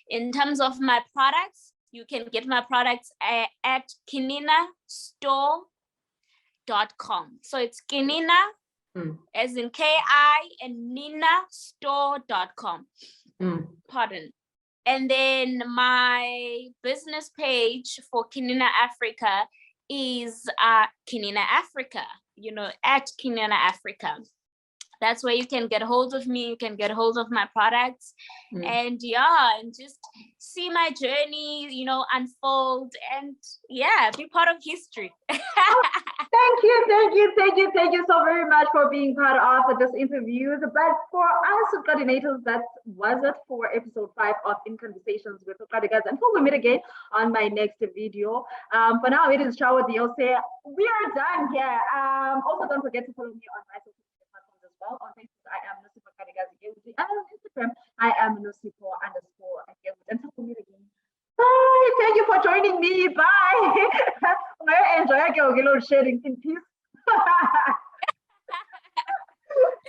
In terms of my products, you can get my products at kininastore.com. So it's Kinina, as in K-I, and ninastore.com. Pardon. And then my business page for Kinina Africa is Kinina Africa, at Kinina Africa. That's where you can get hold of me, you can get hold of my products, and just see my journey, unfold, and be part of history. Thank you so very much for being part of this interview. But for us coordinators, that was it for episode 5 of In Conversations with Qadikazi. Until we meet again on my next video. For now, it is Shawa Diose. We are done here. Also, don't forget to follow me on my social media platforms as well. On Facebook, I am nosiphokeuti, and on Instagram, I am nosipho_. Until we meet again. Bye. Thank you for joining me. Bye. Enjoy your load shedding in peace.